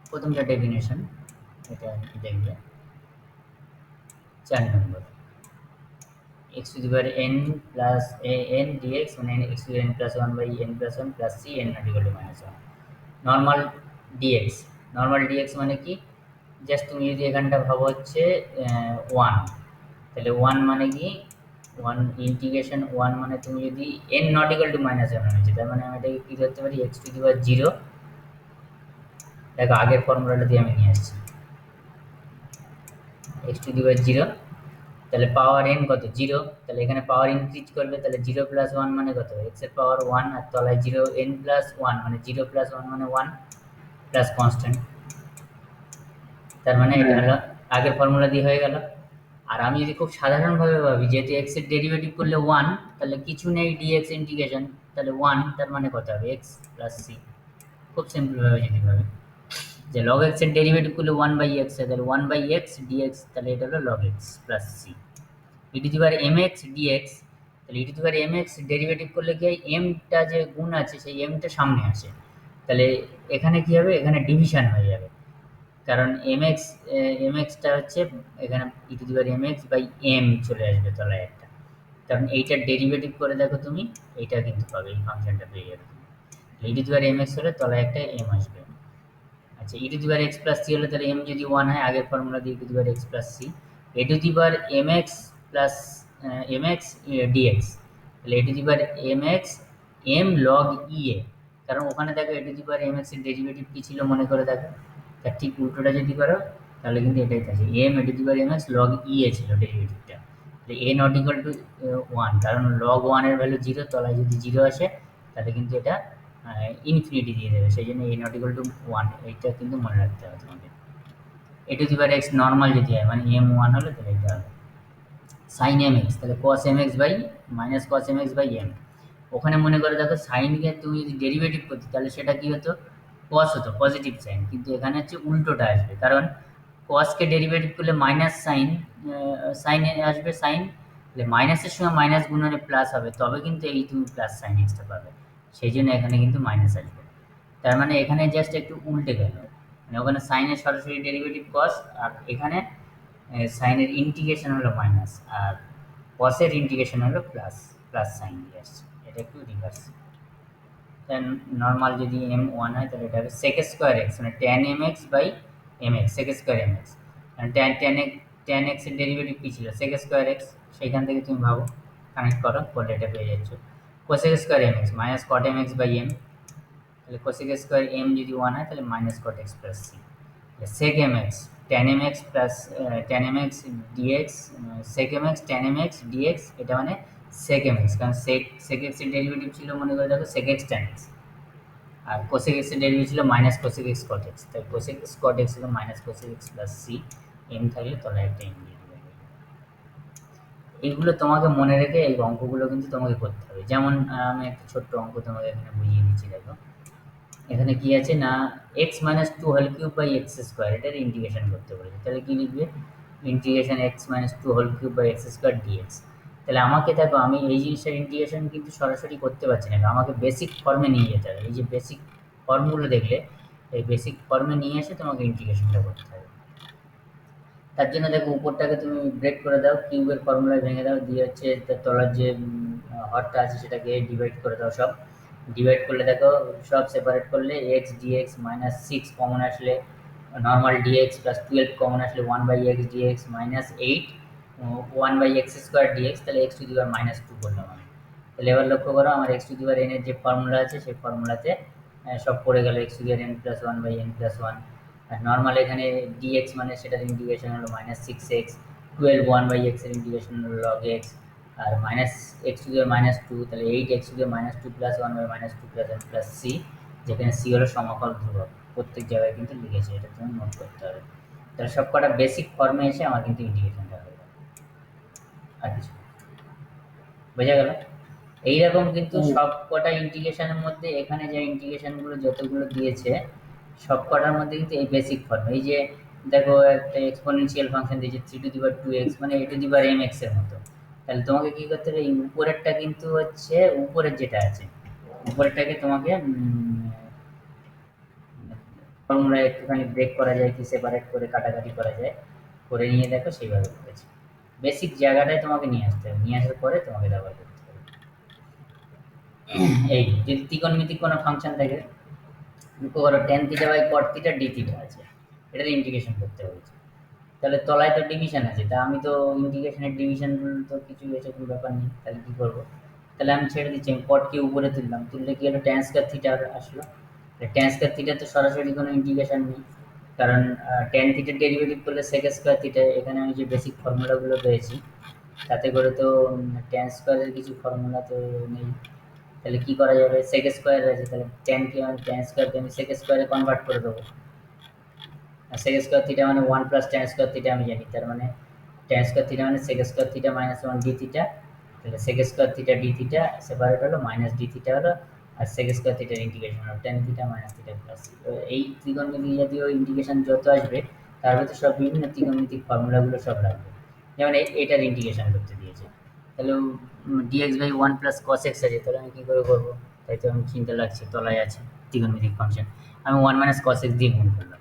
প্রথমটা ডেফিনেশন, এটা দেখবে 4 নম্বর, x to the power n plus n dx মানে x to the n plus 1 by n plus 1 plus c n not equal to -1। Normal dx, normal dx মানে কি, জাস্ট তুমি যদি এখানটা ভাবো হচ্ছে 1, তাহলে 1 মানে কি, 1 ইন্টিগ্রেশন 1 মানে তুমি যদি n নট ইকুয়াল টু -1 হয়েছে, তার মানে আমি এটাকে কি ধরতে পারি, x to the power 0। দেখো আগের ফর্মুলাটা দিয়ে আমি নিয়ে আসছি, x to the power 0, তাহলে পাওয়ার n কত, 0, তাহলে এখানে পাওয়ার ইনক্রিজ করবে, তাহলে 0 প্লাস 1 মানে কত, x এর পাওয়ার 1, আর তলায় 0, n প্লাস 1 মানে 0 প্লাস 1 মানে 1 প্লাস কনস্ট্যান্ট। তার মানে এটা হ্যাঁ। হলো আগের ফর্মুলা দিয়ে হয়ে গেল। আর আমি যদি খুব সাধারণভাবে ভাবি, যেহেতু x এর ডেরিভেটিভ করলে 1, তাহলে কিছু নেই dx ইন্টিগ্রেশন, তাহলে 1, তার মানে কত হবে, x প্লাস c। খুব সিম্পল ভাবে যদি ভাবি যে log x এর ডেরিভেটিভ করলে 1 বাই x, তাহলে 1 বাই x dx, তাহলে এটা হলো log x plus c। e to the power mx dx, তাহলে e to the power mx derivative করলে কি হয়, mটা যে গুণ আছে সেই mটা সামনে আসে, তাহলে এখানে কি হবে, এখানে ডিভিশন হয়ে যাবে, কারণ mxটা হচ্ছে এখানে e to the power mx by m চলে আসবে তলায় একটা, কারণ এইটার ডেরিভেটিভ করে দেখো তুমি, এইটা কিন্তু পাবে, এই ফাংশনটা পেয়ে যাবে তুমি। e to the power mx হলে তলায় একটা m আসবে। আচ্ছা, e to the power x plus c হলে তাহলে m যদি 1 হয়, আগের ফর্মুলা দিয়ে e to the power x plus c, a to the power mx plus mx dx, তাহলে a to the power mx m log e a, কারণ ওখানে দেখো a to the power mx এর derivative কি ছিল মনে করে দেখো, তার ঠিক উল্টোটা যদি করো তাহলে কিন্তু এটাই থাকে, m a to the power mx log e a ছিল ডেরিভেটিভটা, তাহলে a নট ইকুয়াল টু 1, কারণ log 1 এর ভ্যালু 0, তলায় যদি 0 আসে তাহলে কিন্তু এটা ইনফিনিটি দিয়ে দেবে, সেই জন্য a নট ইকুয়াল টু 1, এইটা কিন্তু মনে রাখতে হবে তোমাকে। a to the power x normal যদি হয়, মানে m 1 হলে তাহলে এটা হবে সাইন mx, তাহলে cos mx by minus cos mx by m। ওখানে মনে করে দেখো সাইনকে তুমি যদি ডেরিভেটিভ করতে তাহলে সেটা কি হতো, cos হতো, পজিটিভ সাইন, কিন্তু এখানে হচ্ছে উল্টোটা আসবে, কারণ cosকে ডেরিভেটিভ করলে মাইনাস সাইন, সাইনে আসবে সাইন, তাহলে মাইনাসের সঙ্গে মাইনাস গুণ হলে প্লাস হবে, তবে কিন্তু এই তুমি প্লাস সাইন এক্সটা পাবে, সেই জন্য এখানে কিন্তু মাইনাস আসবে। তার মানে এখানে জাস্ট একটু উল্টে গেল, মানে ওখানে সাইনের সরাসরি ডেরিভেটিভ cos, আর এখানে সাইনের ইন্টিগ্রেশন হলো মাইনাস, আর কসের ইন্টিগ্রেশন হলো প্লাস, প্লাস সাইন দিয়ে আসছে, এটা একটু রিভার্স। দেন নর্মাল যদি m 1 হয় তাহলে এটা হবে sec স্কোয়ার এক্স, মানে tan mx by mx, sec square mx, tan x এর ডেরিভেটিভ কি ছিল, sec স্কোয়ার এক্স, সেইখান থেকে তুমি ভাবো, কানেক্ট করো, করলে এটা পেয়ে যাচ্ছ cosec square mx minus cot mx by m, তাহলে cosec স্কোয়ার m যদি 1 হয় তাহলে minus cot x plus c, sec mx tan mx plus tan mx dx, sec mx tan mx dx, এটা মানে sec mx, কারণ sec x এর derivative ছিল মনে করে দেখো sec x tan x, আর cosec x এর ডেরিভেটিভ ছিল minus cosec x cot x, তাই cosec x cot x ছিল minus cosec x plus c, m থাকলে তলায় একটা m দিয়ে দেবে। এইগুলো তোমাকে মনে রেখে এই অঙ্কগুলো কিন্তু তোমাকে করতে হবে। যেমন আমি একটা ছোট্ট অঙ্ক তোমাকে এখানে বুঝিয়ে দিচ্ছি, দেখো এখানে কি আছে না, x minus two whole cube by x square, এটার ইন্টিগ্রেশন করতে বলেছে, তাহলে কি লিখবে, integration x minus two whole cube by x square dx. তাহলে আমাকে দেখো, আমি এই জিনিসটার ইন্টিগ্রেশন কিন্তু সরাসরি করতে পারছি না, আমাকে বেসিক ফর্মে নিয়ে যেতে হবে, এই যে বেসিক ফর্মগুলো দেখলে এই বেসিক ফর্মে নিয়ে এসে তোমাকে ইন্টিগ্রেশনটা করতে হবে। তার জন্য দেখো উপরটাকে তুমি ব্রেক করে দাও, কিউবের ফর্মুলায় ভেঙে দাও, দিয়ে হচ্ছে তার তলার যে হরটা আছে সেটাকে ডিভাইড করে দাও সব, ডিভাইড করলে দেখো সব সেপারেট করলে x dx minus six common আসলে নর্মাল ডিএক্স প্লাস 12 কমন আসলে 1/x dx minus 8 1/x square dx, তাহলে x to the power minus 2 করলাম আমি। তাহলে এবার লক্ষ্য করো আমার x to the power n এর যে ফর্মুলা আছে সেই ফর্মুলাতে সব পড়ে গেল x to the power n plus 1/n+1। আর নর্মাল এখানে ডিএক্স মানে সেটার ইন্টিগ্রেশন হলো মাইনাস 6x, 12 1/x এর ইন্টিগ্রেশন হলো লগ এক্স, আর minus x to the power minus 2, তাহলে 8x to the power minus 2 plus 1/-2 plus n plus c, যেখানে c হলো সমাকল ধ্রুবক। প্রত্যেক জায়গায় কিন্তু লিখেছে, এটা তুমি নোট করতে হবে। তাহলে সবকটা বেসিক ফর্মে এসে আমার কিন্তু ইন্টিগ্রেশনটা হয়ে গেল, আর কিছু না। বোঝা গেল? এইরকম কিন্তু সবকটা ইন্টিগ্রেশনের মধ্যে এখানে যে ইন্টিগ্রেশনগুলো যতগুলো দিয়েছে সবকটার মধ্যে কিন্তু এই বেসিক ফর্ম, এই যে দেখো একটা এক্সপোনেনশিয়াল ফাংশন দিয়েছে 3^2x মানে a^mx এর মতো। তাহলে তোমাকে কি করতে হবে, এই উপরেরটা কিন্তু হচ্ছে উপরের যেটা আছে উপরেরটাকে তোমাকে ফর্মুলা একটুখানি ব্রেক করা যায় কি সেপারেট করে কাটাকাটি করা যায়, করে নিয়ে দেখো সেইভাবে করেছে। বেসিক জায়গাটায় তোমাকে নিয়ে আসতে হবে, নিয়ে আসার পরে তোমাকে ব্যবহার করতে হবে। এই যদি ত্রিকোণমিতিক কোনো ফাংশন থাকে, লক্ষ্য করো tan theta by cot theta d theta আছে, এটার ইন্টিগ্রেশন করতে হয়েছে। তাহলে তলায় তো ডিভিশন আছে, তা আমি তো ইন্টিগ্রেশনের ডিভিশন তো কিছু এসব ব্যাপার নেই, তাহলে কি করবো, তাহলে আমি ছেড়ে দিচ্ছি, আমি কটকে উপরে তুললাম, তুললে কি হলো tan স্কয়ার থিটা আসলো। tan স্কয়ার থিটা তো সরাসরি কোনো ইন্টিগ্রেশন নেই, কারণ tan থিটার ডেরিভেটিভ করলে sec স্কয়ার থিটা, এখানে আমি যে বেসিক ফর্মুলাগুলো পেয়েছি তাতে করে তো tan স্কয়ারের কিছু ফর্মুলা তো নেই। তাহলে কি করা যাবে, sec স্কয়ার আছে, তাহলে tan স্কয়ারকে আমি sec স্কয়ারে কনভার্ট করে দেবো। আর sec স্কয়ার থিটা মানে 1 প্লাস tan স্কয়ার থিটা আমি জানি, তার মানে tan স্কয়ার থিটা মানে sec square theta minus 1 d theta, তাহলে sec square theta d theta separate হলো, মাইনাস d থিটা হলো, আর sec স্কয়ার থিটার ইন্টিগ্রেশন হলো tan theta minus theta plus. তো এই ত্রিকোণমিতিক জাতীয় ইন্টিগ্রেশন যত আসবে তার মধ্যে সব বিভিন্ন ত্রিকোণমিতিক ফর্মুলাগুলো সব লাগবে। যেমন এটার ইন্টিগ্রেশন করতে দিয়েছে, তাহলে dx by 1 plus cos x আছে, তাহলে আমি কী করে করবো, তাই তো আমি চিন্তা লাগছে, তলায় আছে ত্রিকোণমিতিক ফাংশন, আমি 1 মাইনাস কস এক্স দিয়ে গুণ করলাম,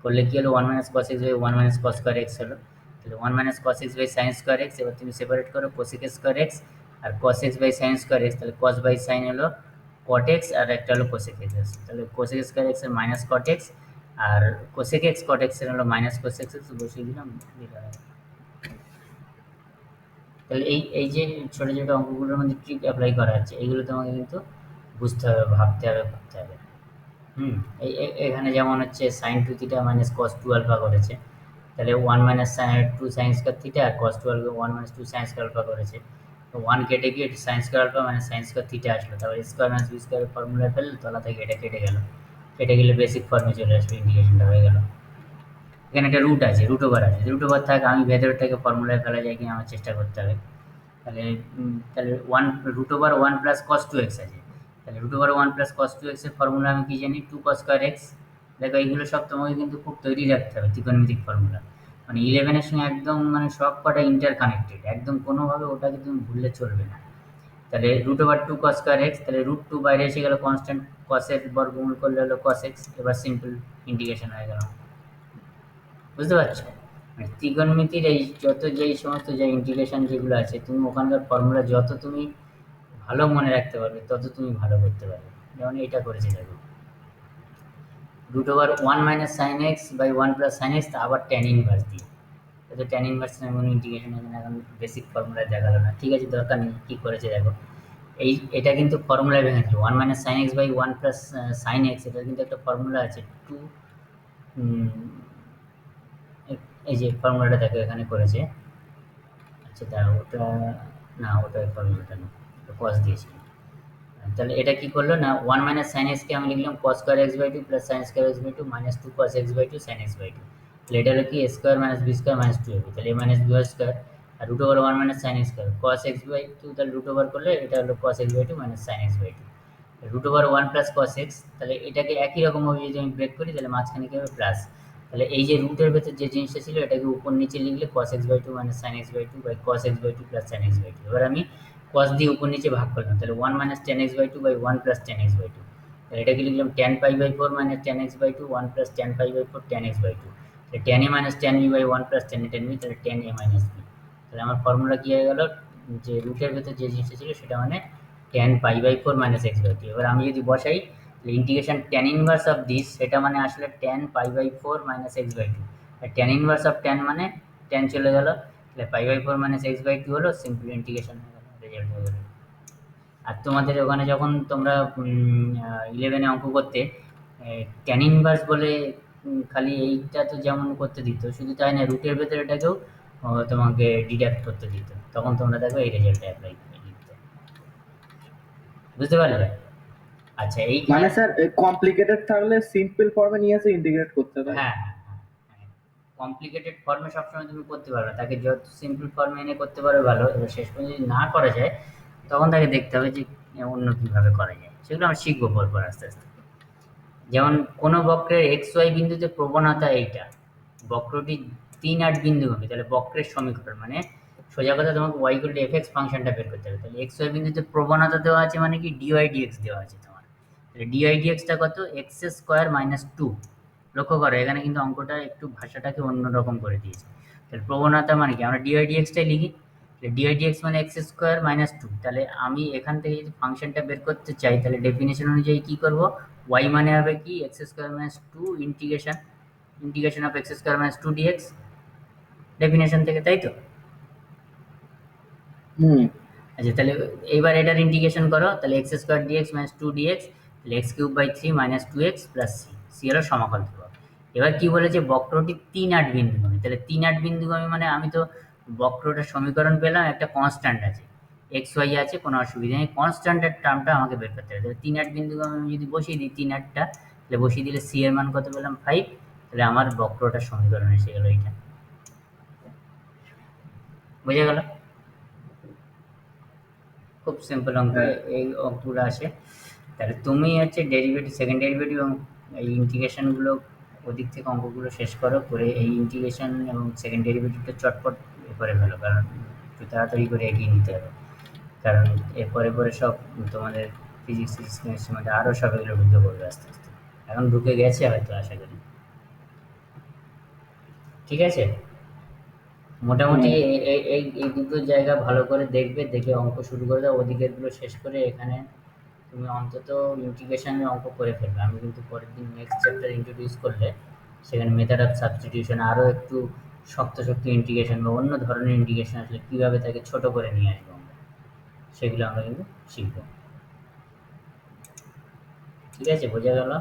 করলে কি হলো 1 minus cos x by 1 minus cos square x হলো। তাহলে 1 minus cos x by sine square x, এবার তুমি সেপারেট করো কোসেক স্কয়ার এক্স আর cos x by sine square x, তাহলে কস বাই সাইন হলো কট এক্স আর একটা হলো কোসেক এক্স, তাহলে কোসেক স্কয়ার এক্স এর মাইনাস কট এক্স আর কোসেক এক্স কট এক্স এর হলো মাইনাস কোসেক এক্স, বসিয়ে দিলাম। তাহলে এই এই যে ছোটো ছোটো অঙ্কগুলোর মধ্যে ট্রিক অ্যাপ্লাই করা হচ্ছে, এইগুলো তোমাকে কিন্তু বুঝতে হবে, ভাবতে হবে, ভাবতে হবে। এখানে যেমন হচ্ছে sine two theta minus cos two alpha করেছে, তাহলে 1 minus two sine square theta আর cos two alpha 1 minus 2 sine square alpha করেছে, তো 1 কেটে গিয়ে সাইন স্কয়ার আলফা মানে সাইন স্কয়ার থিটা আসলো, তারপর স্কয়ার মাইনাস বি স্কয়ারের ফর্মুলা ফেললে তলা থেকে এটা কেটে গেল, কেটে গেলে বেসিক ফর্মে চলে আসবে, ইন্টিগ্রেশনটা হয়ে গেল। এখানে একটা রুট আছে, রুট ওভার আছে, রুট ওভার থাক, আমি ভেতরটাকে ফর্মুলায় ফেলা যায় কিনা আমার চেষ্টা করতে হবে। তাহলে one root over 1 plus cos two x আছে, তাহলে root over 1 plus cos two এক্সের ফর্মুলা আমি কি জানি 2 কস স্কয়ার এক্স। দেখো এইগুলো সব তোমাকে কিন্তু খুব তৈরি রাখতে হবে ত্রিকোণমিতিক ফর্মুলা, মানে 11-এর সঙ্গে একদম মানে সব কটা ইন্টার কানেক্টেড, একদম কোনোভাবে ওটাকে তুমি ভুললে চলবে না। তাহলে root over 2 cos square x, তাহলে রুট 2 বাইরে এসে গেল, কনস্ট্যান্ট কসের বর্গমূল করলে হলো কস এক্স, এবার সিম্পল ইন্টিগ্রেশন হয়ে গেল। বুঝতে পারছো, মানে ত্রিকোণমিতির এই যত যেই সমস্ত যে ইন্টিগ্রেশন যেগুলো আছে তুমি ওখানকার ফর্মুলা যত তুমি ভালো মনে রাখতে পারবে তত তুমি ভালো করতে পারবে। যেমন এটা করেছে দেখো, root over 1 minus sine x by 1 plus sine x, আবার ট্যান ইনভার্স দিয়ে, তো ট্যান ইনভার্স কোনো ইন্টিগ্রেশন এখানে এখন বেসিক ফর্মুলায় দেখালো না, ঠিক আছে দরকার নেই, কী করেছে দেখো, এটা কিন্তু ফর্মুলায় ভেঙেছিল 1 minus sine x by 1 plus sine x, এটার কিন্তু একটা ফর্মুলা আছে 2, এই যে ফর্মুলাটা দেখো এখানে করেছে, আচ্ছা দাঁড়াও ওটা না, ওটা ফর্মুলাটা না, কস দিয়েছিল। তাহলে এটা কি করলো না 1 মাইনাস সাইন এক্সকে আমি লিখলাম cos square x by 2 plus sine square x by 2 minus 2 cos x by 2 sine x by 2, তাহলে এটা হলো কি a square minus b square minus 2 হবে, তাহলে এ মাইনাস বি স্কয়ার আর root over 1 minus sine x square cos x by 2, তাহলে root over করলে এটা হলো cos x by 2 minus sine x by 2, root over 1 plus cos x, তাহলে এটাকে একই রকমভাবে যদি আমি ব্রেক করি তাহলে মাঝখানে কি হবে প্লাস, তাহলে এই যে রুটের ভেতর যে জিনিসটা ছিল এটাকে উপর নিচে লিখলে cos x by 2 minus sin x by 2 by cos x by 2 plus sin x by 2, এবার আমি cos দিয়ে উপর নিচে ভাগ করলাম, তাহলে 1 minus tan x by 2 by 1 plus tan x by 2, তাহলে এটাকে লিখলাম tan pi by 4 minus tan x by 2 1 plus tan pi by 4 tan x by 2, তাহলে tan a minus tan b by 1 plus tan a tan b, তাহলে tan a minus b, তাহলে আমার formula কি হয়ে গেল, যে রুটের ভেতর যে জিনিসটা ছিল সেটা মানে tan pi by four minus x by two. এবার আমি যদি বসাই integration tan inverse of this, সেটা মানে আসলে tan pi by four minus x by two. Tan inverse of tan মানে ট্যান চলে গেল, তাহলে pi by four minus x by two হলো, সিম্পল ইন্টিগ্রেশন হয়ে গেল, রেজাল্ট হয়ে গেল। আর তোমাদের ওখানে যখন তোমরা 11-এ অঙ্ক করতে, ট্যান ইনভার্স বলে খালি এইটা তো যেমন করতে দিত, শুধু তাই না, রুটের ভেতরে এটাকেও তোমাকে ডিডাক্ট করতে দিত, তখন তোমরা দেখো এই রেজাল্টটা অ্যাপ্লাই লিখতে। বুঝতে পারলে? আচ্ছা, এইখানে মানে স্যার কমপ্লিকেটেড থাকলে সিম্পল ফর্মে নিয়ে এসে ইন্টিগ্রেট করতে হয়। হ্যাঁ, হ্যাঁ, হ্যাঁ, কমপ্লিকেটেড ফর্মে সবসময় তুমি করতে পারবে না, তাকে যত সিম্পল ফর্মে এনে করতে পারবে ভালো। এবার শেষ পর্যন্ত যদি না করা যায়, তখন তাকে দেখতে হবে যে অন্য কিভাবে করা যায়, সেগুলো আমরা শিখবো পরপর আস্তে আস্তে। যেমন কোনো বক্রের এক্স ওয়াই বিন্দুতে প্রবণতা এইটা, বক্রটি 3-8 বিন্দুগামী, তাহলে বক্রের সমীকরণ মানে সোজা কথা তোমাকে y equal to f x ফাংশনটা বের করতে হবে। তাহলে এক্স ওয়াই বিন্দুতে প্রবণতা দেওয়া আছে মানে কি, ডিওয়াই ডিএক্স দেওয়া আছে তোমার। তাহলে ডিওয়াই ডিএক্সটা কত, এক্স স্কোয়ার মাইনাস টু। লক্ষ্য করো এখানে কিন্তু অঙ্কটা একটু ভাষাটাকে অন্যরকম করে দিয়েছে। তাহলে প্রবণতা মানে কি, আমরা ডিওয়াই ডিএক্সটাই লিখি, ডিওয়াই ডিএক্স মানে এক্স স্কোয়ার মাইনাস টু। তাহলে আমি এখান থেকে যদি ফাংশনটা বের করতে চাই, তাহলে ডেফিনেশন অনুযায়ী কি করব, ওয়াই মানে হবে কি, x square minus two integration integration of x square minus two dx, definition থেকে, তাই তো? হুম। আচ্ছা, তাহলে এইবার এটার ইন্টিগ্রেশন করো, তাহলে x square dx minus two dx, তাহলে x cube by three minus two x plus c, c হলো সমাকল ধ্রুবক। এবার কি বলেছে, বক্রটি 3-8 বিন্দুগামী। তাহলে 3-8 বিন্দুগামী মানে আমি তো বক্রটার সমীকরণ পেলাম, একটা কনস্ট্যান্ট আছে, এক্স ওয়াই আছে, কোনো অসুবিধা নেই, কনস্ট্যান্টের টার্মটা আমাকে বের করতে হবে। তাহলে 3-8 বিন্দুগামী আমি যদি বসিয়ে দিই 3-8টা, তাহলে বসিয়ে দিলে সি এর মান কত পেলাম, 5। তাহলে আমার বক্রটার সমীকরণ এসে গেল এইটা। বোঝা গেল? খুব সিম্পল অঙ্ক, হ্যাঁ। এই অঙ্কগুলো আসে। তাহলে তুমি হচ্ছে ডেরিভেটিভ, সেকেন্ড ডেরিভেটিভ এবং এই ইন্টিগ্রেশনগুলো ওদিক থেকে অঙ্কগুলো শেষ করো, করে এই ইন্টিগ্রেশন এবং সেকেন্ড ডেরিভেটিভটা চটপট করে ফেলো, কারণ একটু তাড়াতাড়ি করে এগিয়ে নিতে হবে। কারণ এর পরে পরে সব তোমাদের ফিজিক্স ফিজিক্স কেমিস্ট্রির মধ্যে আরও সব এগুলো ঢুকে পড়বে আস্তে আস্তে। এখন ঢুকে গেছে হয়তো, আশা করি। ঠিক আছে, মোটামুটি হুম। এই দুটো জায়গা ভালো করে দেখবে, দেখে অঙ্ক শুরু করে দাও, ওদিকেরগুলো শেষ করে এখানে তুমি অন্তত ইন্টিগ্রেশনের অঙ্ক করে ফেলবে। আমি কিন্তু পরের দিন নেক্সট চ্যাপ্টার ইন্ট্রোডিউস করলে সেখানে মেথড অফ সাবস্টিটিউশন আরও একটু শক্ত শক্ত ইন্টিগ্রেশন বা অন্য ধরনের ইন্টিগ্রেশন আসলে কীভাবে তাকে ছোট করে নিয়ে আসবো আমরা, সেগুলো আমরা কিন্তু শিখবো। ঠিক আছে, বোঝা গেল?